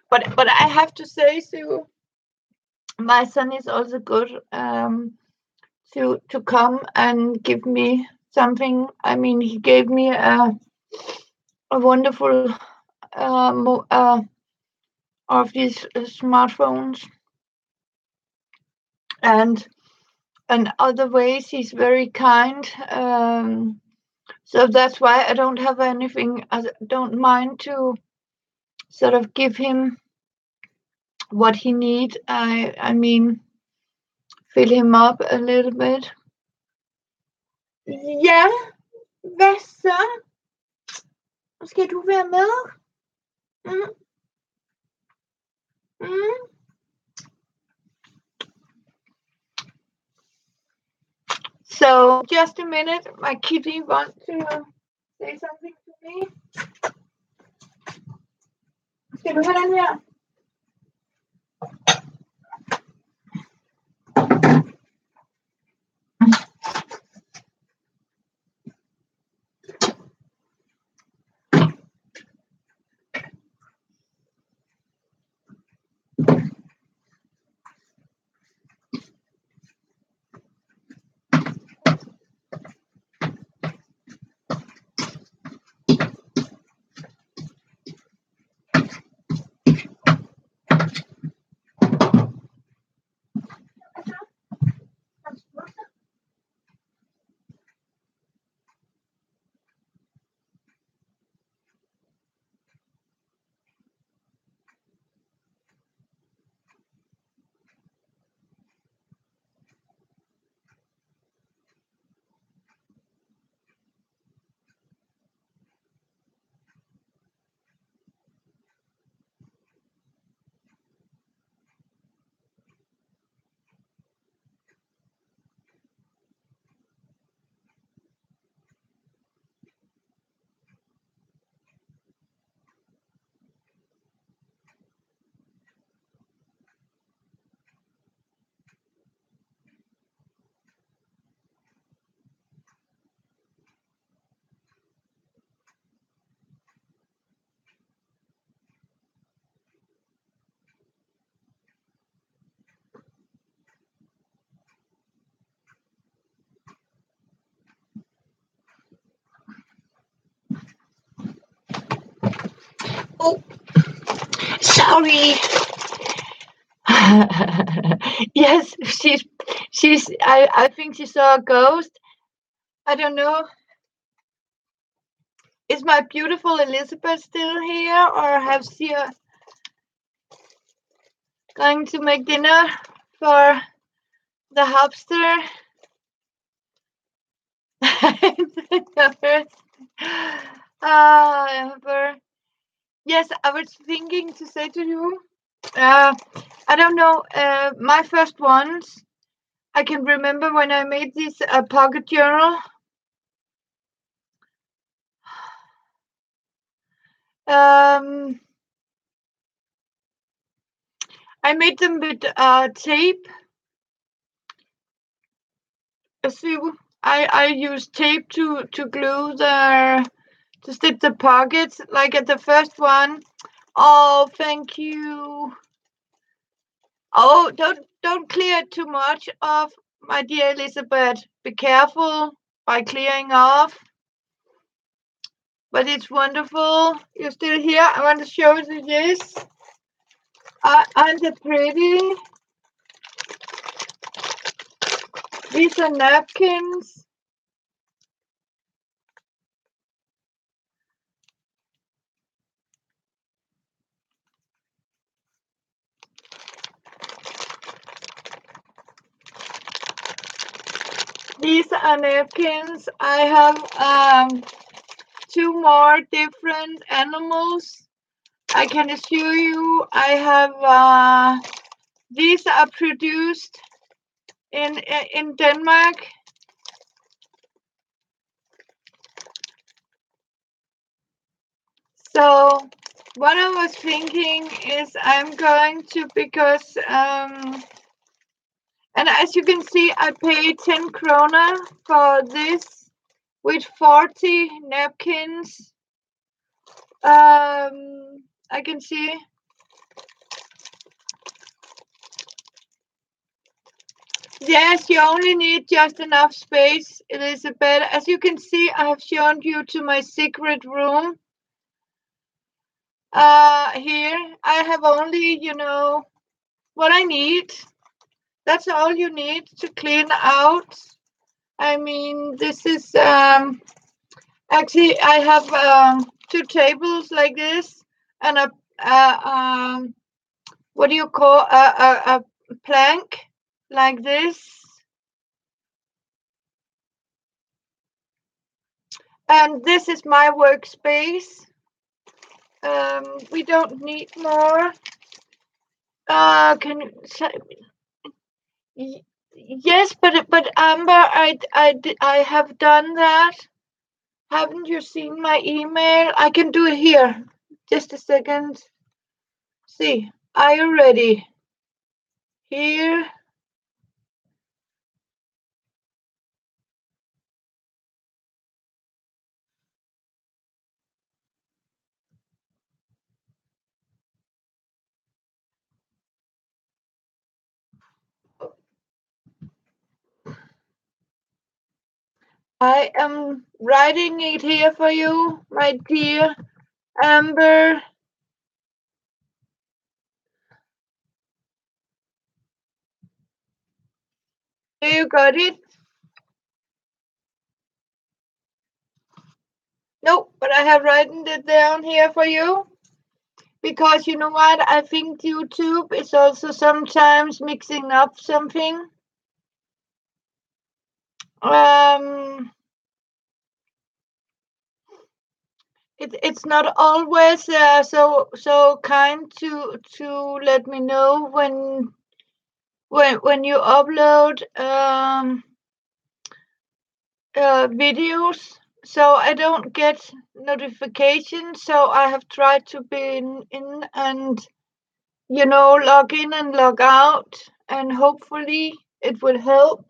but I have to say, Sue, my son is also good to come and give me something. I mean, he gave me a wonderful of these smartphones, and other ways he's very kind. So that's why I don't have anything. I don't mind to sort of give him what he needs. I mean, fill him up a little bit. Ja, hvad så? Skal du være med? Mm. Mm. So, just a minute. My kitty wants to say something to me. Skal du have den her? Oh, sorry. Yes, she's. I think she saw a ghost. I don't know. Is my beautiful Elizabeth still here, or have she going to make dinner for the hamster? Amber. Yes, I was thinking to say to you. I don't know. My first ones. I can remember when I made this pocket journal. I made them with tape. See, I use tape to glue to stick the pockets. Like at the first one. Oh, thank you. Oh, don't clear too much off, my dear Elizabeth. Be careful by clearing off. But it's wonderful. You're still here. I want to show you this. Aren't they pretty? These are napkins. These are napkins. I have two more different animals. I can assure you, I have these are produced in Denmark. So what I was thinking is I'm going to, because and as you can see, I paid 10 krona for this with 40 napkins. I can see. Yes, you only need just enough space, Elizabeth. As you can see, I have shown you to my secret room. Here I have only, what I need. That's all you need to clean out. I mean, this is actually I have two tables like this and what do you call a plank like this. And this is my workspace. We don't need more. Can yes, but Amber, I have done that. Haven't you seen my email? I can do it here. Just a second. See, are you ready? Here. I am writing it here for you, my dear Amber. You got it? No, but I have written it down here for you. Because you know what? I think YouTube is also sometimes mixing up something. Um, it's not always so kind to let me know when you upload videos. So I don't get notifications. So I have tried to be in and log in and log out, and hopefully it will help.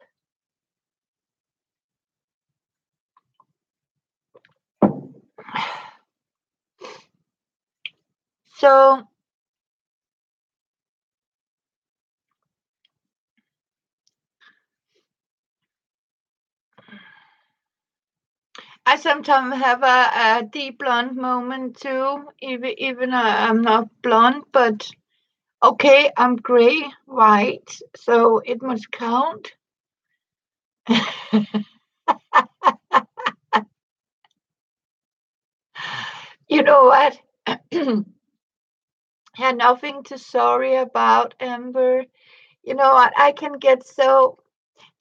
So I sometimes have a deep blonde moment too, even I'm not blonde, but okay, I'm gray, white, so it must count. You know what? Had nothing to sorry about, Amber. You know what? I can get so.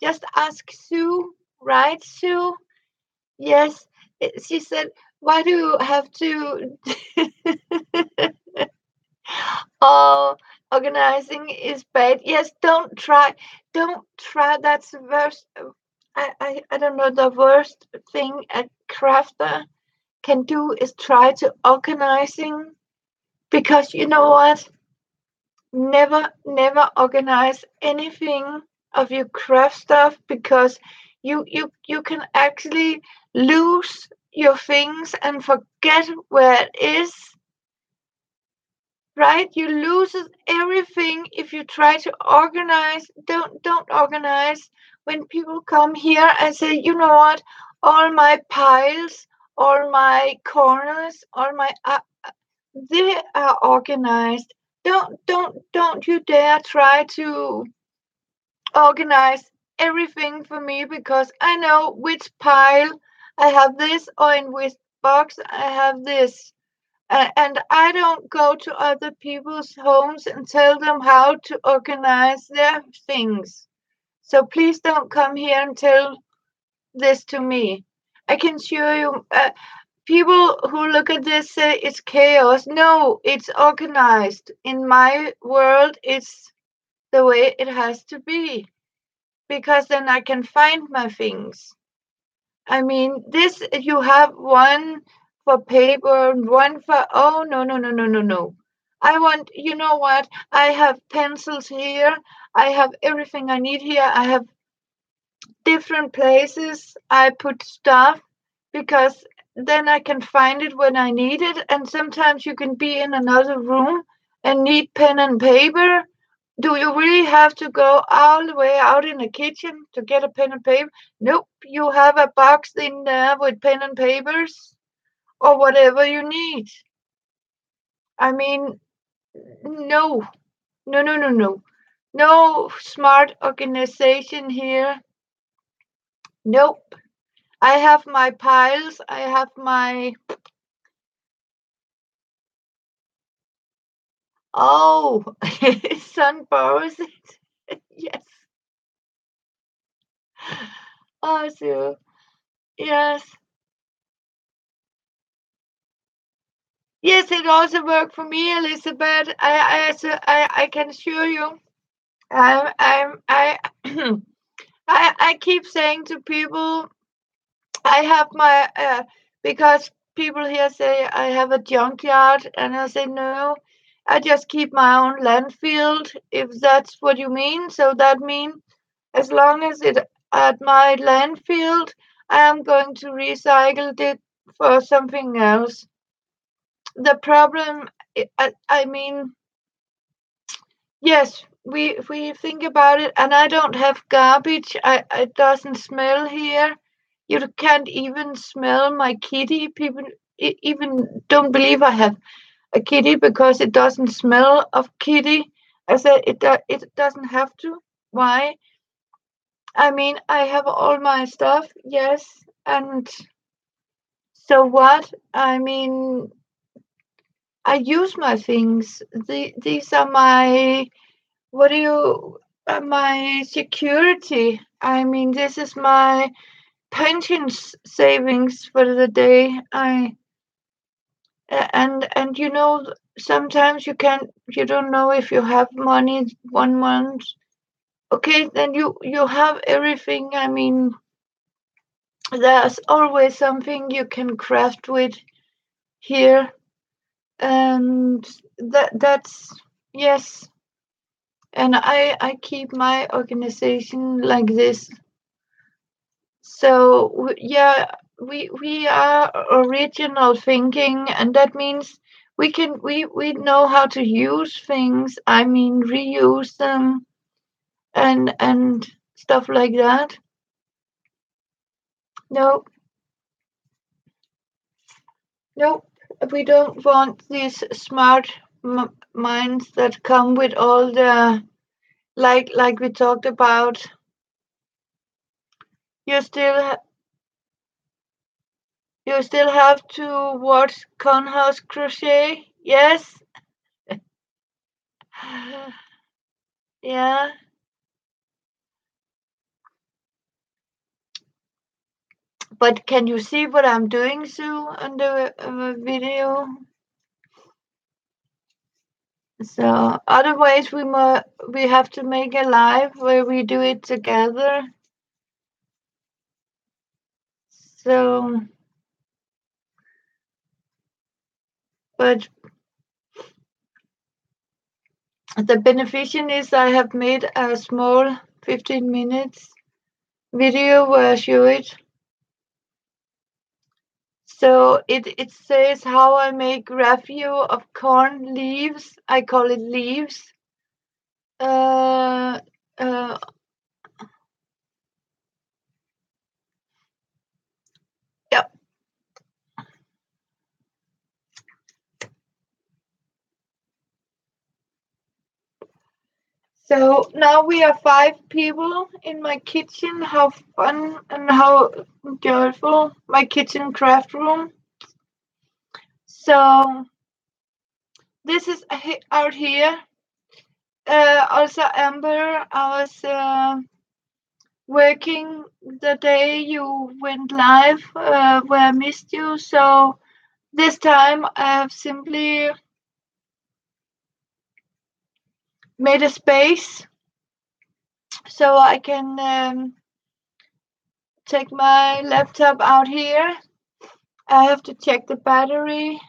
Just ask Sue, right, Sue? Yes. She said, "Why do you have to?" Oh, organizing is bad. Yes, don't try. Don't try. That's the worst. I don't know. The worst thing a crafter can do is try to organizing, because you know what? Never organize anything of your craft stuff, because you can actually lose your things and forget where it is. Right? You lose everything if you try to organize. Don't organize. When people come here and say, you know what, all my piles, all my corners, all my they are organized. Don't you dare try to organize everything for me because I know which pile I have this or in which box I have this. And I don't go to other people's homes and tell them how to organize their things. So please don't come here and tell this to me. I can assure you, people who look at this say it's chaos. No, it's organized. In my world, it's the way it has to be because then I can find my things. I mean, this you have one for paper and one for. Oh, no, no, no, no, no, no. I want, you know what? I have pencils here. I have everything I need here. I have different places I put stuff because then I can find it when I need it. And sometimes you can be in another room and need pen and paper. Do you really have to go all the way out in the kitchen to get a pen and paper? Nope, you have a box in there with pen and papers or whatever you need. I mean, no, no, no, no, no. No smart organization here. Nope. I have my piles. I have my. Oh, his son borrows it. Yes. Oh, so yes. Yes, it also worked for me, Elizabeth. I can assure you. I I keep saying to people, I have my because people here say I have a junkyard, and I say no. I just keep my own landfill, if that's what you mean. So that means as long as it at my landfill, I am going to recycle it for something else. The problem, I mean, yes, we think about it, and I don't have garbage. It doesn't smell here. You can't even smell my kitty. People even don't believe I have a kitty because it doesn't smell of kitty. I said it doesn't have to. Why? I mean, I have all my stuff, yes, and so what? I mean, I use my things. These are my what do you my security. I mean, this is my pension savings for the day. And you know, sometimes you don't know if you have money 1 month. Okay, then you have everything. I mean, there's always something you can craft with here, and that's yes. And I keep my organization like this. So yeah, we are original thinking, and that means we know how to use things. I mean, reuse them and stuff like that. No, no, we don't want these smart minds that come with all the like we talked about. You still you still have to watch Conhouse crochet. Yes. Yeah. But can you see what I'm doing, Sue, on the video? So otherwise we have to make a live where we do it together. So, but the beneficial is I have made a small 15 minutes video where I show it. So it says how I make raffia of corn leaves. I call it leaves. Uh, uh, yeah. So now we are 5 people in my kitchen. How fun and how joyful my kitchen craft room. So this is out here. Also, Amber, I was working the day you went live, where I missed you. So this time I have simply made a space so I can take my laptop out here. I have to check the battery.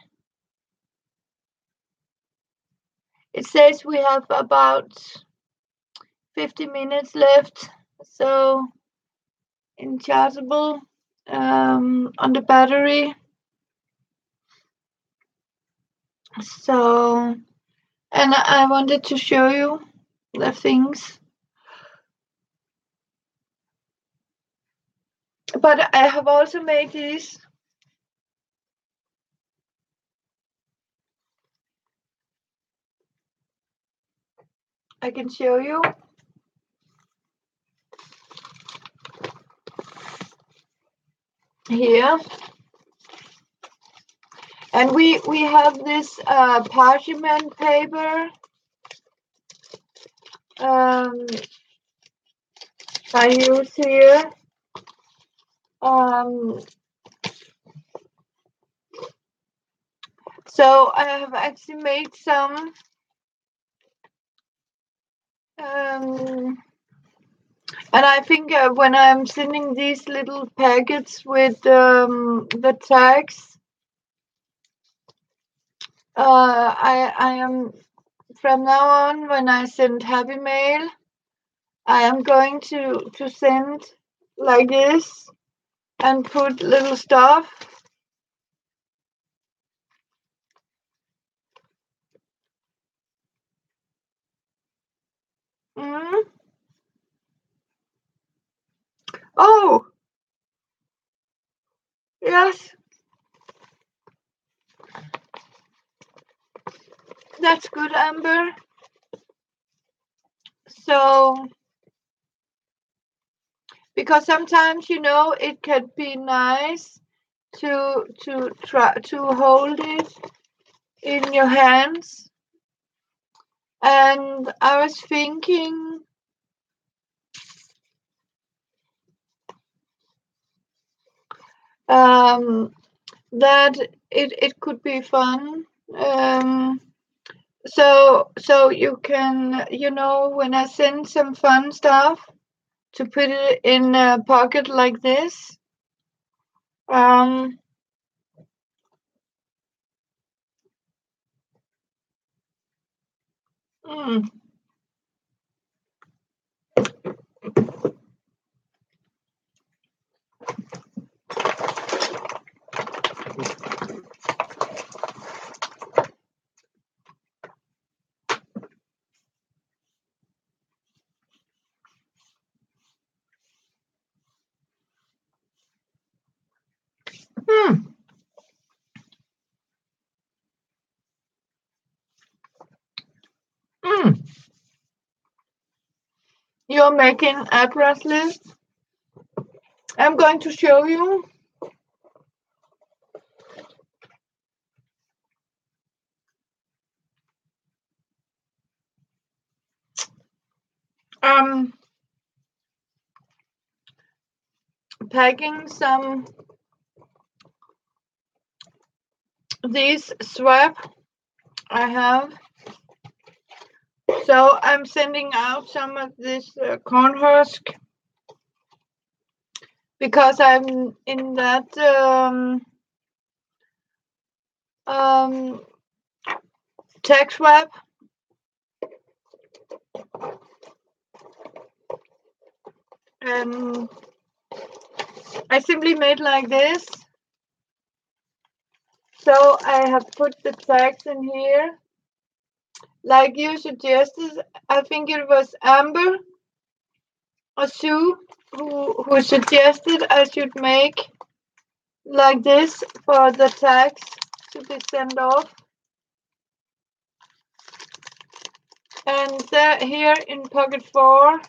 It says we have about 50 minutes left, so in chargeable on the battery. So, and I wanted to show you the things. But I have also made these. I can show you. Here. And we have this parchment paper. I use here. So I have actually made some and I think when I'm sending these little packets with the tags, I am from now on, when I send Happy Mail, I am going to send like this and put little stuff. Mm. Oh, yes, that's good, Amber. So, because sometimes it can be nice to try to hold it in your hands, and I was thinking that it could be fun. So you can, when I send some fun stuff, to put it in a pocket like this. Um, mm, mm, mm. You're making address list. I'm going to show you. Packing some these swap I have. So I'm sending out some of this corn husk because I'm in that tech swap. And I simply made like this. So I have put the tags in here. Like you suggested, I think it was Amber or Sue who suggested I should make like this for the tags to be sent off. And here in pocket 4,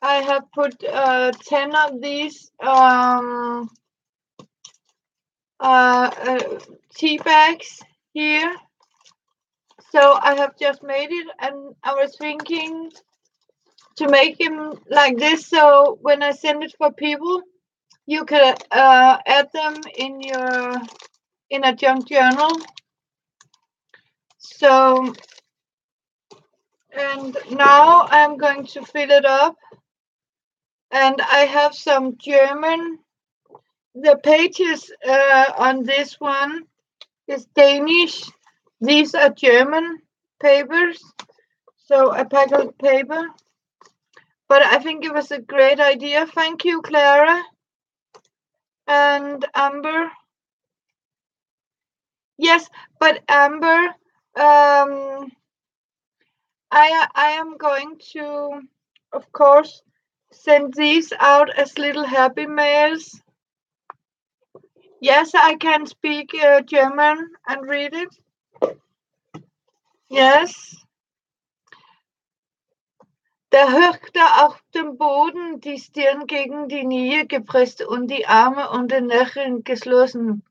I have put 10 of these tea bags here. So I have just made it, and I was thinking to make them like this, so when I send it for people, you can add them in a junk journal. So, and now I'm going to fill it up, and I have some German. The pages on this one is Danish. These are German papers, so a pack of paper. But I think it was a great idea. Thank you, Clara and Amber. Yes, but Amber, I am going to, of course, send these out as little happy mails. Yes, I can speak German and read it. Yes. Da hörte auf dem Boden, die Stirn gegen die Knie gepresst und die Arme um den Nacken geschlossen.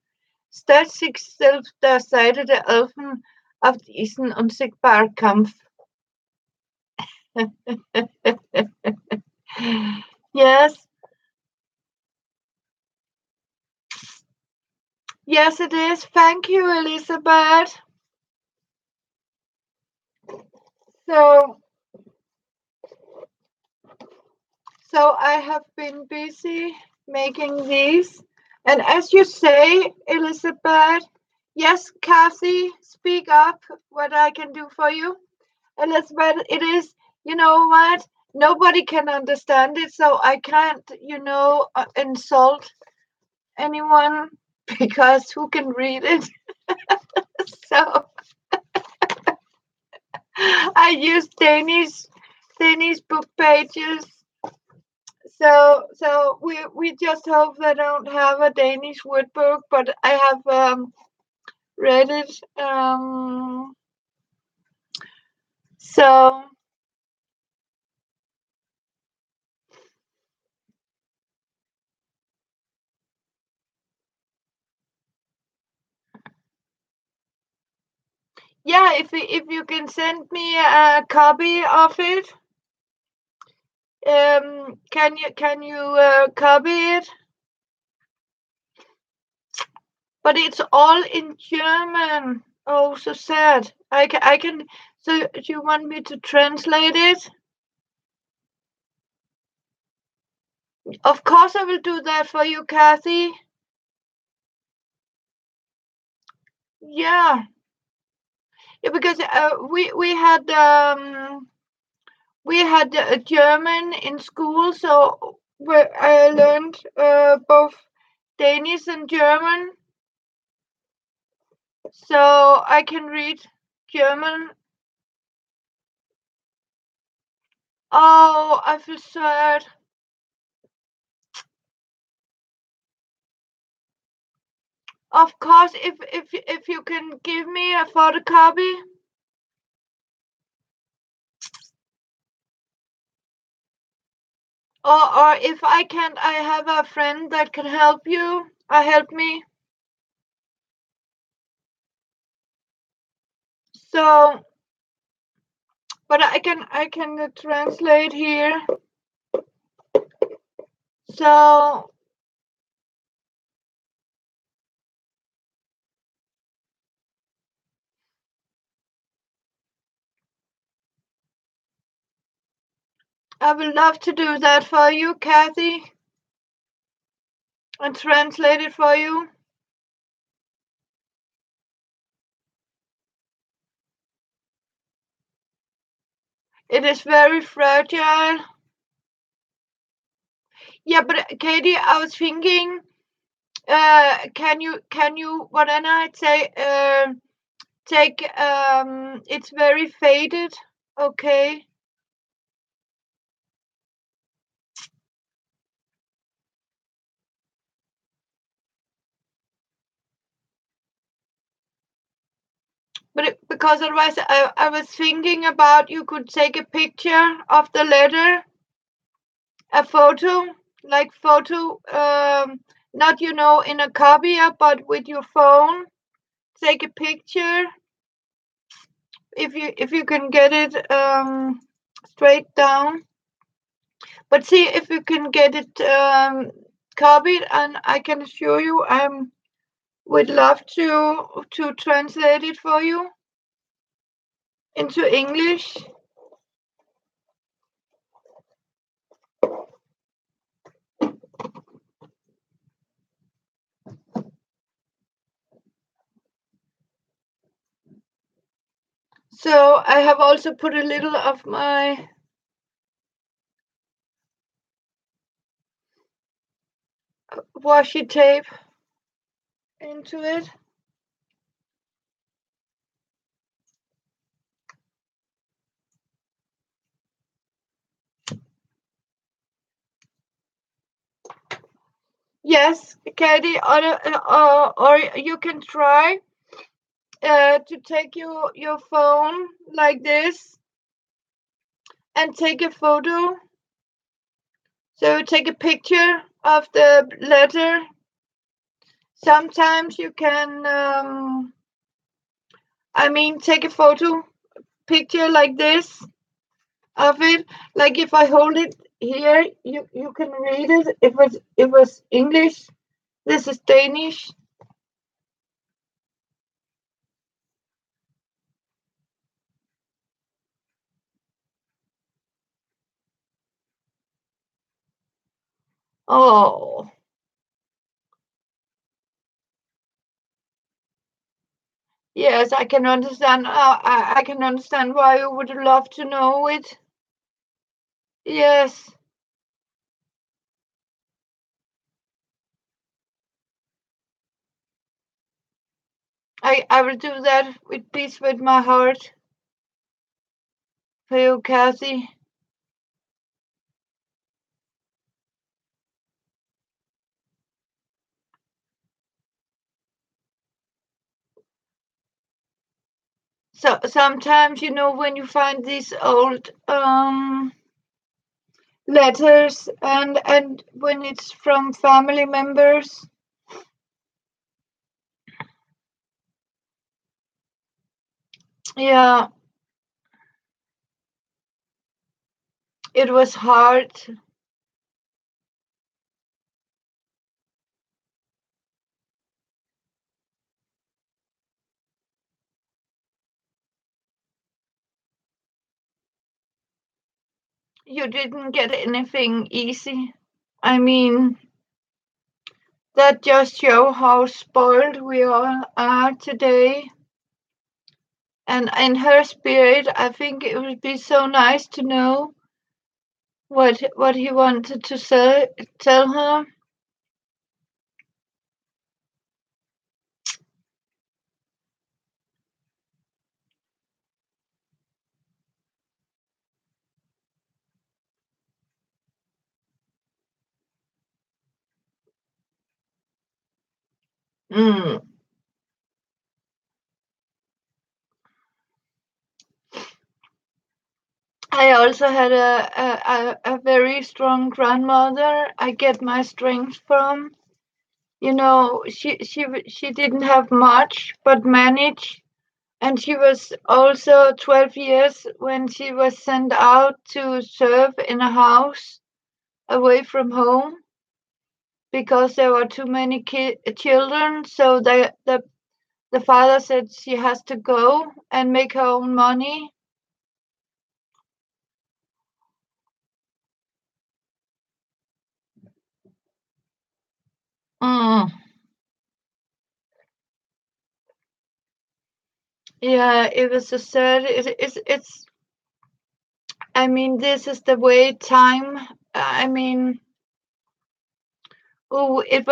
Stellt sich selbst der Seite der Elfen auf diesen unsichtbaren Kampf. Yes. Yes, it is. Thank you, Elizabeth. So I have been busy making these. And as you say, Elizabeth, yes, Kathy, speak up what I can do for you. Elizabeth, it is, you know what? Nobody can understand it, so I can't, insult anyone because who can read it? So I use Danish book pages. So we just hope they don't have a Danish word book, but I have read it. So yeah, if you can send me a copy of it, can you copy it? But it's all in German. Oh, so sad. I can. So do you want me to translate it? Of course, I will do that for you, Kathy. Yeah, because we had German in school, so I learned both Danish and German, so I can read German. Oh, I feel sad. Of course, if you can give me a photocopy. Or if I can't, I have a friend that can help you. Help me. So, but I can translate here. So I would love to do that for you, Kathy, and translate it for you. It is very fragile. Yeah, but Katie, I was thinking, can you what did I say? Take it's very faded. Okay. because otherwise I was thinking about you could take a picture of the letter, a photo, like photo, not in a copier, but with your phone. Take a picture if you can get it straight down, but see if you can get it copied, and I can assure you I would love to translate it for you into English. So I have also put a little of my washi tape into it. Yes, Katie, or you can try to take your phone like this and take a photo. So take a picture of the letter. Sometimes you can, take a photo picture like this of it. Like if I hold it here, you can read it. It was English. This is Danish. Oh, yes, I can understand. I can understand why you would love to know it. Yes, I will do that with peace with my heart for you, Kathy. So sometimes, when you find these old letters, and when it's from family members, yeah, it was hard. You didn't get anything easy. I mean, that just show how spoiled we all are today. And in her spirit, I think it would be so nice to know what he wanted to say, tell her. Mm. I also had a very strong grandmother. I get my strength from. She didn't have much, but managed. And she was also 12 years when she was sent out to serve in a house away from home because there were too many children. So the father said she has to go and make her own money. Mm. Yeah, it was so sad. It's. I mean, this is the way time. I mean, oh, it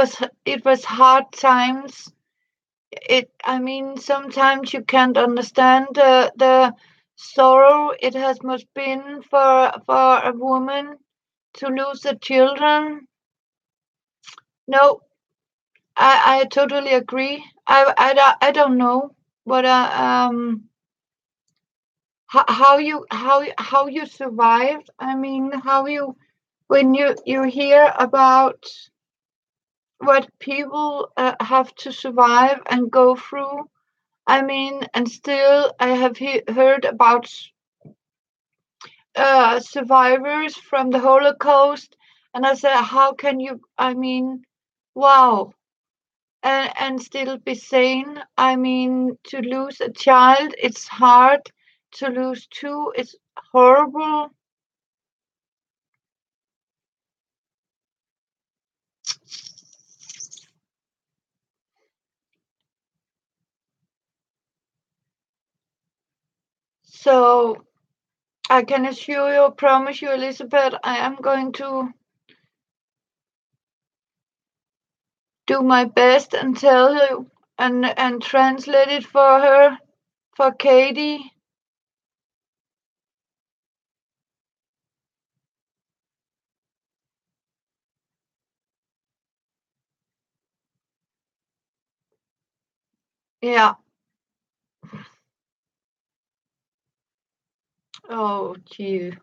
was hard times. I mean, sometimes you can't understand the sorrow it has must been for a woman to lose the children. No, I totally agree. I don't know. What how you survived. I mean, how you when you hear about what people have to survive and go through. I mean, and still I have heard about survivors from the Holocaust, and I said, how can you? I mean, wow, and still be sane. I mean, to lose a child, it's hard. To lose two, it's horrible. So I can assure you, promise you, Elizabeth, I am going to do my best and tell you and translate it for her, for Katie. Yeah. Oh, gee.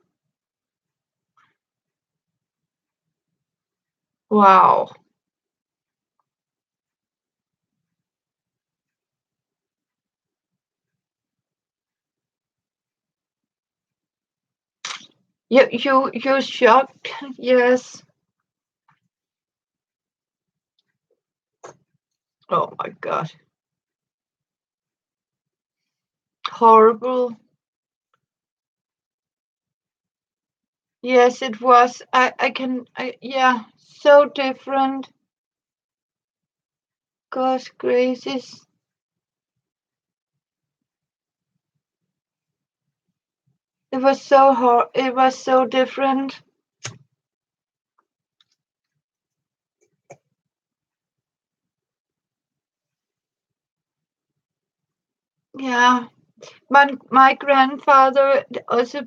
Wow. You're shocked. Yes. Oh my God. Horrible. Yes, it was. Yeah, so different. Gosh gracious. It was so different. Yeah. My grandfather also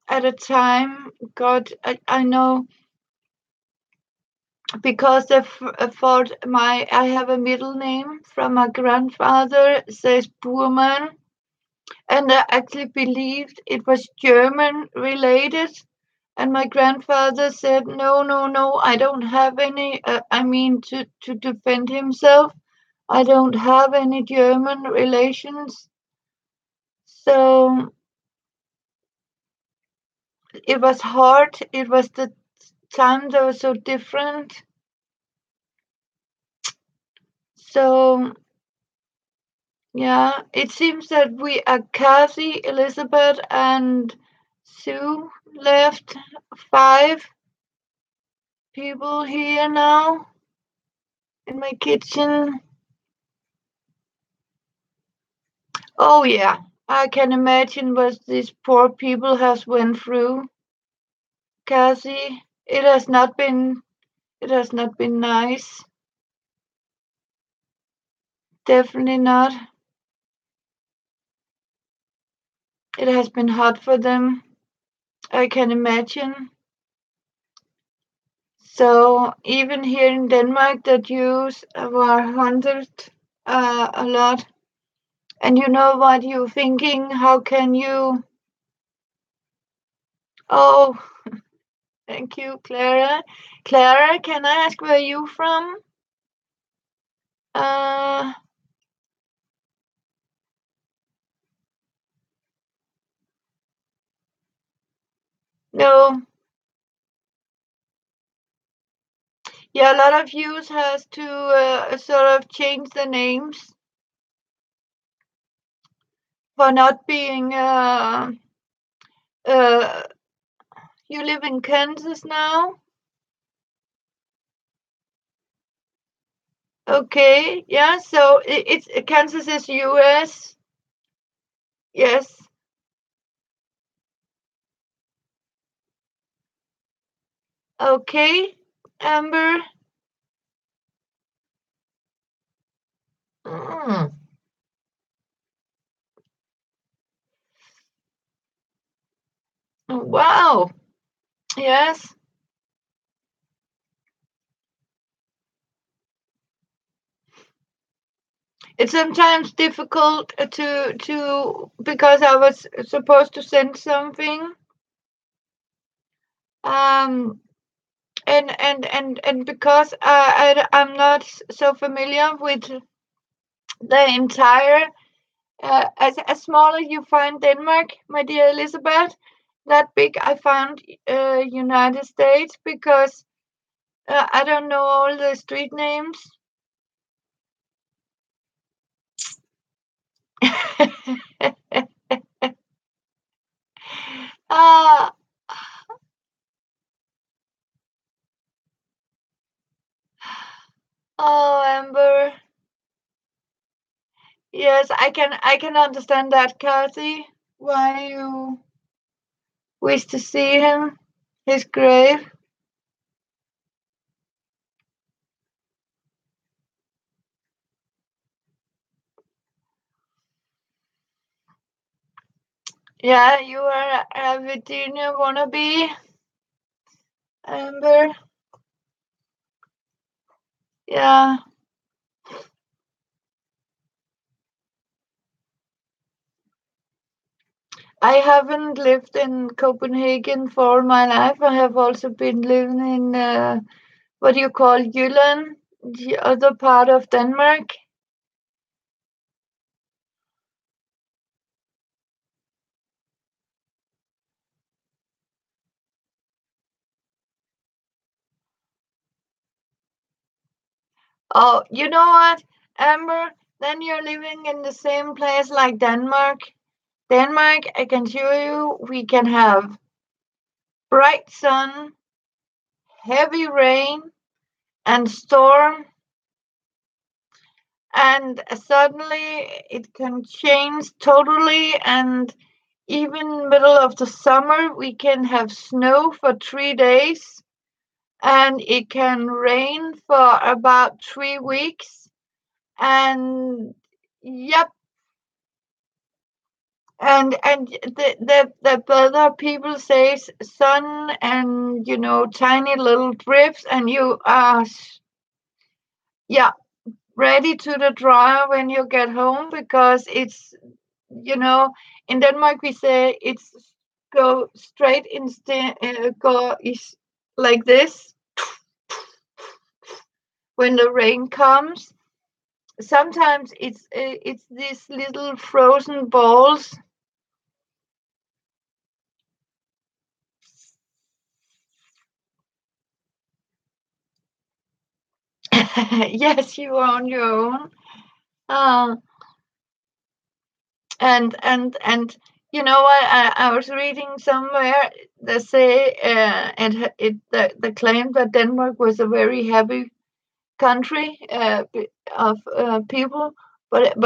at a time got, I know, because they thought I have a middle name from my grandfather, says Burman, and I actually believed it was German related. And my grandfather said, no, no, no, I don't have any, I mean, to defend himself, I don't have any German relations. So it was hard. It was the time that was so different. So yeah, it seems that we are Kathy, Elizabeth, and Sue left. 5 people here now in my kitchen. Oh yeah, I can imagine what these poor people has went through. Kathy, it has not been nice. Definitely not. It has been hard for them. I can imagine. So even here in Denmark, the Jews were hunted a lot. And you know what you're thinking? How can you? Oh, thank you, Clara. Clara, can I ask where you from? Uh, no. Yeah, a lot of Jews has to sort of change the names for not being. Uh, you live in Kansas now? Okay, yeah. So it's Kansas is U.S. Yes. Okay, Amber. Mm. Wow. Yes. it's sometimes difficult to because I was supposed to send something. Um, and because I'm not so familiar with the entire as smaller you find Denmark, my dear Elizabeth, that big I found United States because I don't know all the street names. Ah, oh, Amber. Yes, I can understand that, Kathy. Why you wish to see him, his grave. Yeah, you are a Virginia wannabe, Amber. Yeah, I haven't lived in Copenhagen for all my life. I have also been living in what do you call Jylland, the other part of Denmark. Oh, you know what, Amber? Then you're living in the same place like Denmark. Denmark, I can show you, we can have bright sun, heavy rain, and storm, and suddenly it can change totally. And even middle of the summer, we can have snow for 3 days, and it can rain for about 3 weeks. And yep, and the other people says sun and tiny little drifts, and you are yeah ready to the dryer when you get home because it's you know in Denmark we say it's go straight instead go is like this when the rain comes. Sometimes it's these little frozen balls. Yes, you are on your own. Uh, and what, I was reading somewhere they say the claim that Denmark was a very happy country of people, but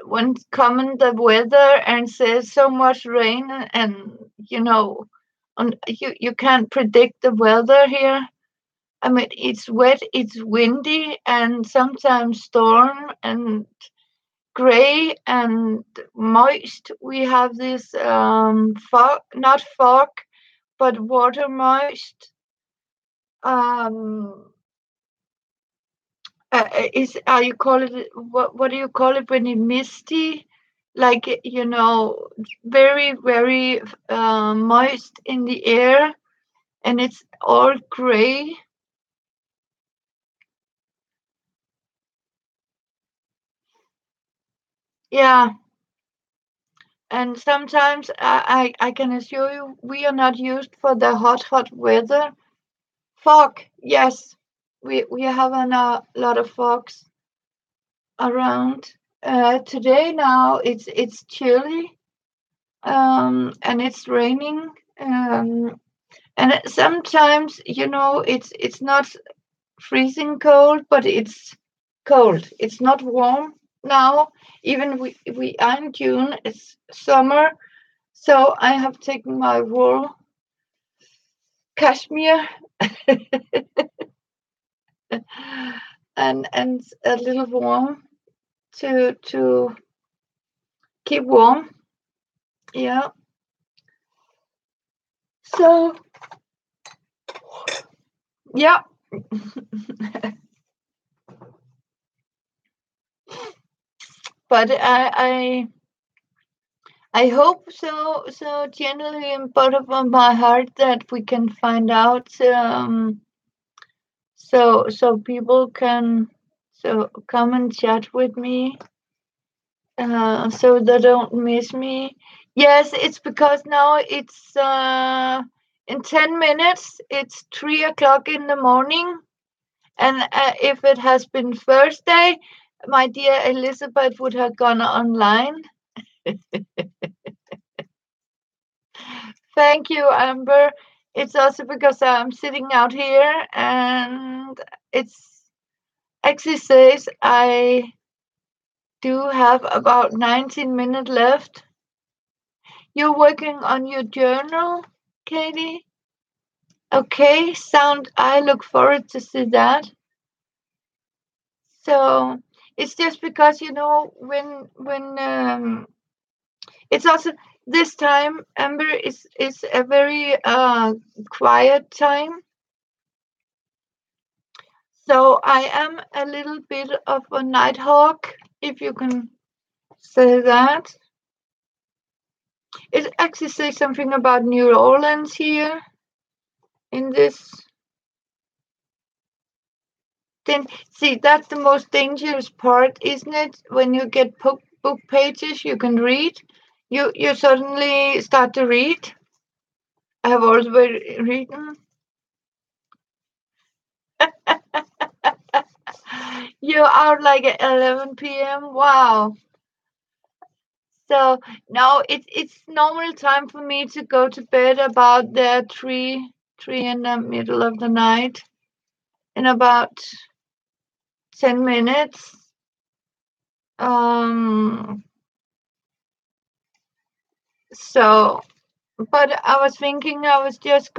when common the weather and says so much rain, and you can't predict the weather here. I mean, it's wet, it's windy, and sometimes storm and gray and moist. We have this fog, not fog, but water moist. Um, is you call it what do you call it when it misty? Like very very moist in the air, and it's all gray. Yeah, and sometimes I can assure you we are not used for the hot weather. Fog, yes, we have a lot of fogs around. Today now it's chilly, and it's raining, and sometimes it's not freezing cold, but it's cold. It's not warm now. Even we are in June. It's summer, so I have taken my wool cashmere and a little warm to keep warm. Yeah. So yeah. but I hope so genuinely in bottom of my heart that we can find out, so people can come and chat with me, so they don't miss me. Yes, it's because now it's in 10 minutes. It's 3 o'clock in the morning, and if it has been Thursday, my dear Elizabeth would have gone online. Thank you, Amber. It's also because I'm sitting out here and it's actually says I do have about 19 minutes left. You're working on your journal, Katie? Okay, I look forward to see that. So it's just because when it's also this time, Amber, is a very quiet time. So I am a little bit of a nighthawk, if you can say that. It actually says something about New Orleans here in this. Then see, that's the most dangerous part, isn't it? When you get book pages you can read, you suddenly start to read. I have always been reading. You're out like at 11 p.m. Wow. So no, it's normal time for me to go to bed about the three in the middle of the night in about 10 minutes. Um. So, but I was thinking I was just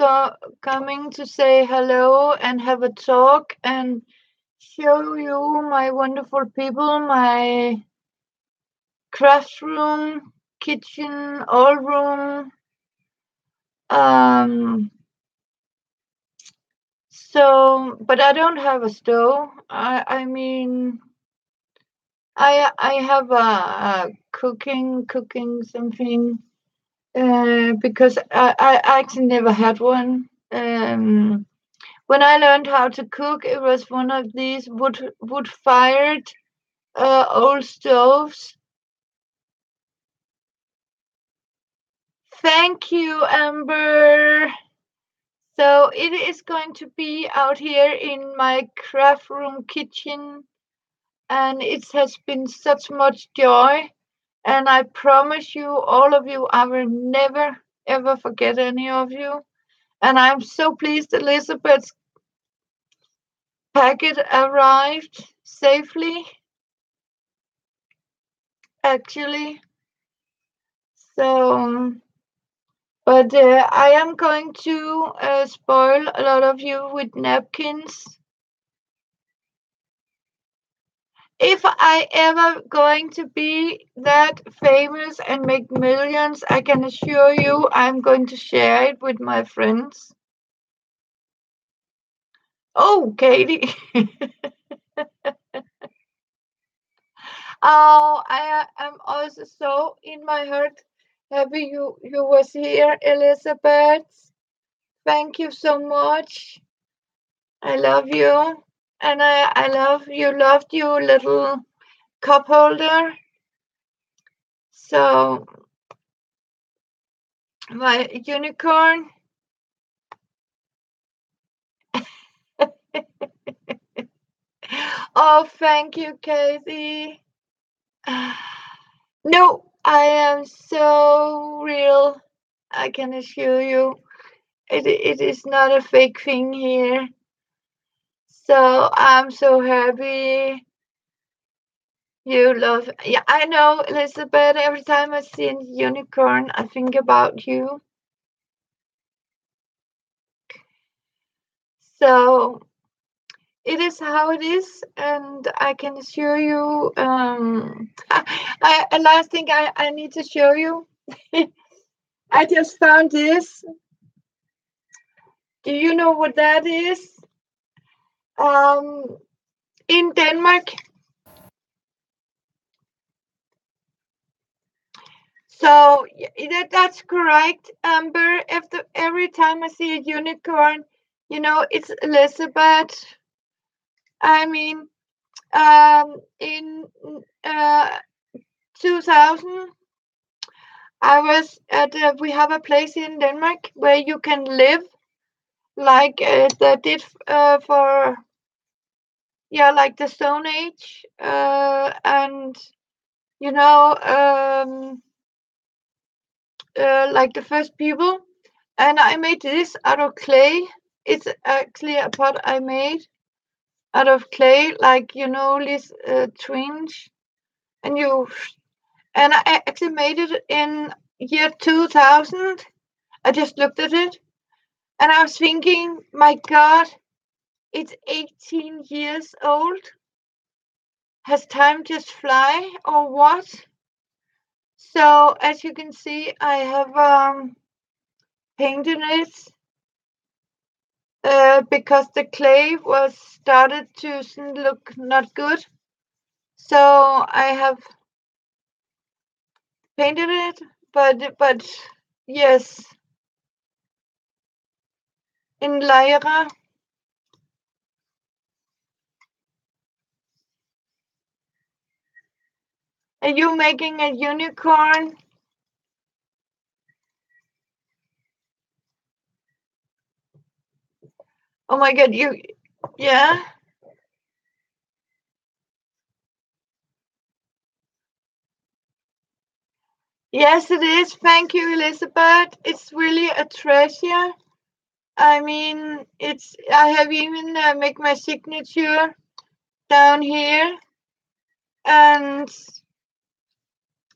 coming to say hello and have a talk and show you my wonderful people, my craft room, kitchen, all room. Um, but I don't have a stove. I mean, I have a cooking something, because I actually never had one. When I learned how to cook, it was one of these wood fired old stoves. Thank you, Amber. So it is going to be out here in my craft room kitchen, and it has been such much joy. And I promise you, all of you, I will never ever forget any of you. And I'm so pleased Elizabeth's packet arrived safely, actually. So, but I am going to spoil a lot of you with napkins. If I ever going to be that famous and make millions, I can assure you I'm going to share it with my friends. Oh, Katie. Oh, I am also so in my heart happy you was here, Elizabeth. Thank you so much. I love you, and I love you. Loved you, little cup holder. So my unicorn. Oh, thank you, Kathy. No, I am so real. I can assure you, it is not a fake thing here. So I'm so happy you love. Yeah, I know, Elizabeth. Every time I see a unicorn, I think about you. So it is how it is, and I can assure you. Last thing I need to show you. I just found this. Do you know what that is? Um, in Denmark, So that's correct, Amber. Every time I see a unicorn, it's Elizabeth. I mean, in uh, 2000, I was at. We have a place in Denmark where you can live like they did for like the Stone Age, and you know, like the first people. And I made this out of clay. It's actually a pot I made out of clay, like this trench, and I actually made it in year 2000. I just looked at it, and I was thinking, my God, it's 18 years old. Has time just fly or what? So as you can see, I have painted it because the clay was started to look not good. So I have painted it, but yes, in Lyra. Are you making a unicorn? Oh my God, yeah. Yes, it is. Thank you, Elizabeth. It's really a treasure. I mean, I have even make my signature down here, and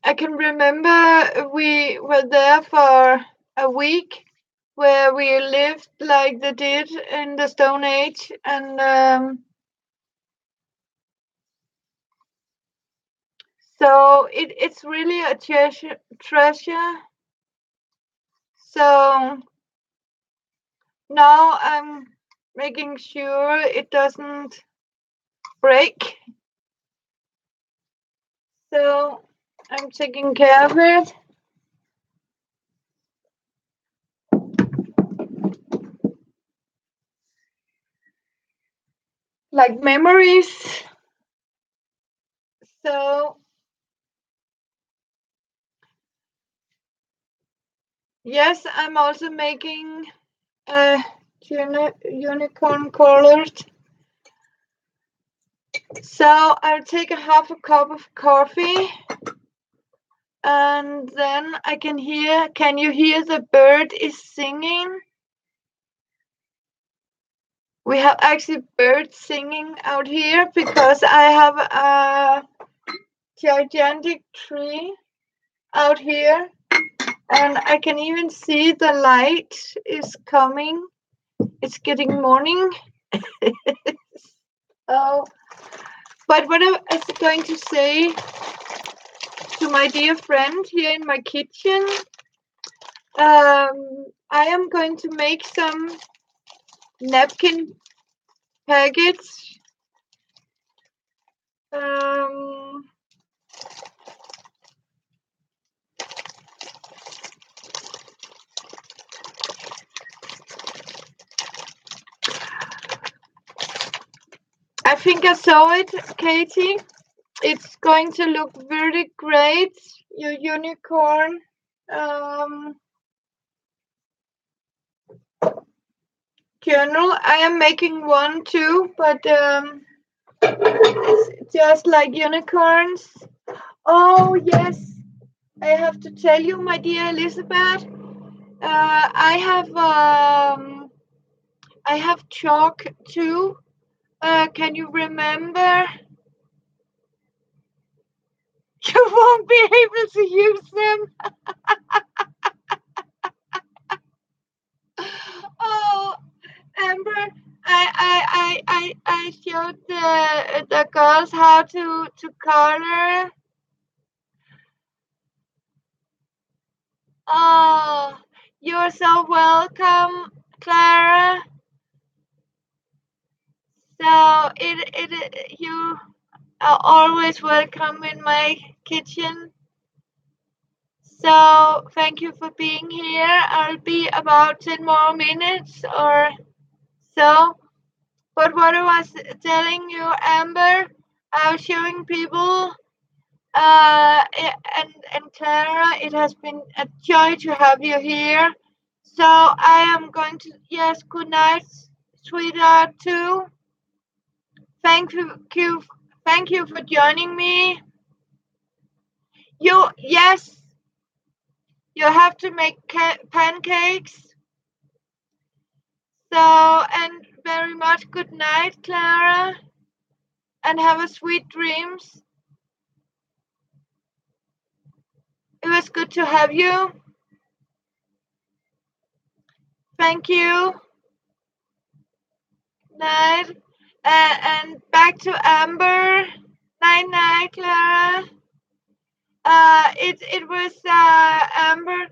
I can remember we were there for a week where we lived like they did in the Stone Age, and so it's really a treasure. So now I'm making sure it doesn't break. So I'm taking care of it. Like memories. So yes, I'm also making a unicorn colored. So I'll take a half a cup of coffee, and then I can hear. Can you hear the bird is singing? We have actually birds singing out here because I have a gigantic tree out here, and I can even see the light is coming. It's getting morning. Oh, but what I was going to say to my dear friend here in my kitchen, I am going to make some napkin packets. Um, I think I saw it, Katie. It's going to look very great. Your unicorn. Journal. I am making one too, but it's just like unicorns. Oh yes, I have to tell you, my dear Elizabeth. I have chalk too. Can you remember? You won't be able to use them. Oh, Amber, I showed the girls how to color. Oh, you're so welcome, Clara. So you are always welcome in my kitchen. So thank you for being here. I'll be about 10 more minutes or so. But what I was telling you, Amber, I was showing people and Clara, it has been a joy to have you here. So I am going to, yes, good night, sweetheart, too. Thank you, thank you for joining me. Yes, you have to make pancakes. So, and very much good night, Clara, and have a sweet dreams. It was good to have you. Thank you. Night. And back to Amber. Night, night, Clara. It was Amber.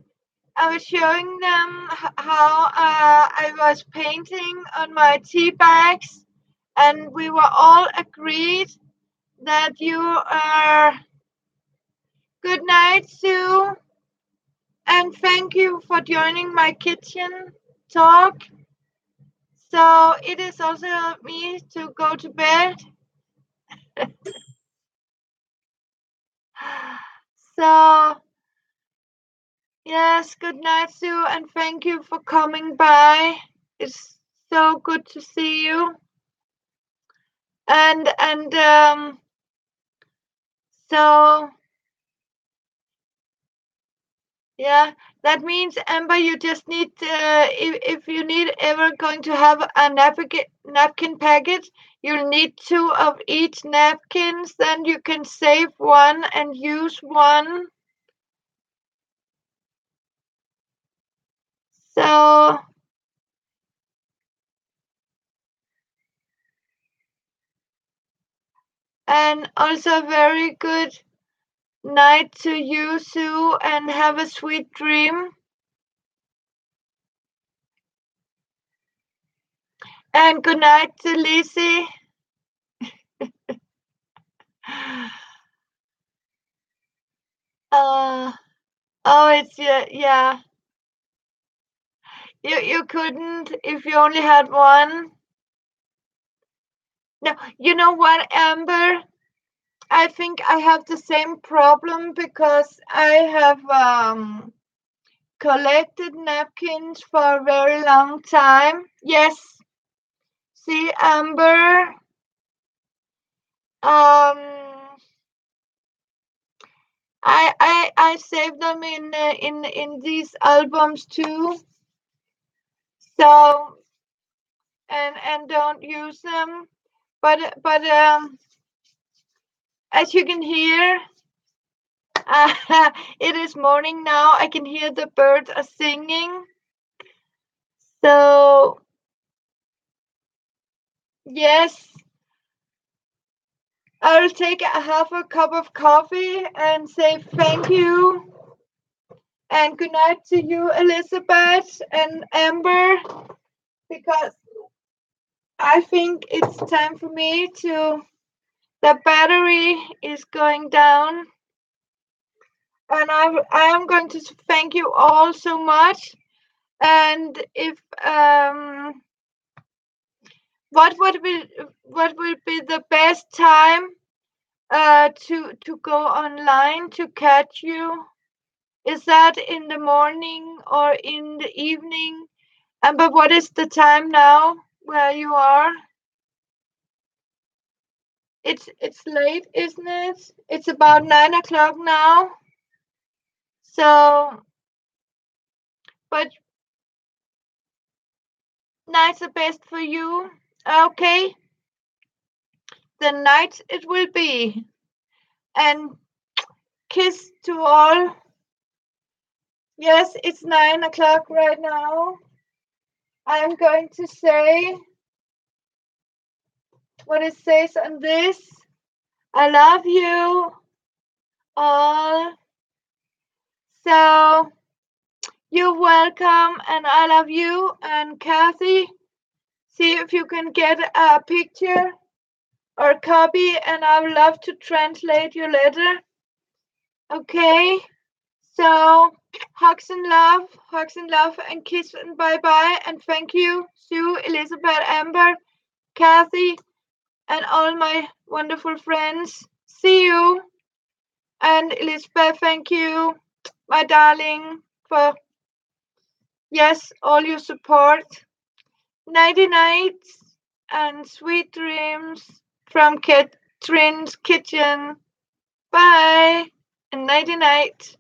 I was showing them how I was painting on my tea bags, and we were all agreed that you are. Good night, Sue, and thank you for joining my kitchen talk. So it is also me to go to bed. So yes, good night, Sue, and thank you for coming by. It's so good to see you. And so yeah, that means Amber, you just need if you need ever going to have a napkin packet, you'll need 2 of each napkins. Then you can save one and use one. So and also very good night to you, Sue, and have a sweet dream. And good night to Lizzie. Oh, it's yeah. You couldn't if you only had one. No, you know what, Amber? I think I have the same problem because I have collected napkins for a very long time. Yes. See, Amber. I save them in these albums too. So and don't use them. But as you can hear, it is morning now. I can hear the birds are singing. So yes, I'll take a half a cup of coffee and say thank you and good night to you, Elizabeth and Amber, because I think it's time for me to. The battery is going down, and I am going to thank you all so much. And if what would be the best time to go online to catch you? Is that in the morning or in the evening? And but what is the time now where you are? It's late, isn't it? It's about 9 o'clock now. So, but night's the best for you. Okay, the night it will be. And kiss to all. Yes, it's 9 o'clock right now. I'm going to say what it says on this. I love you all. So you're welcome, and I love you. And Kathy, see if you can get a picture or copy, and I would love to translate your letter. Okay. So, hugs and love, and kiss and bye bye. And thank you, Sue, Elizabeth, Amber, Kathy, and all my wonderful friends. See you. And Elizabeth, thank you, my darling, for yes, all your support. Nighty nights and sweet dreams from Catherine's kitchen. Bye and nighty night.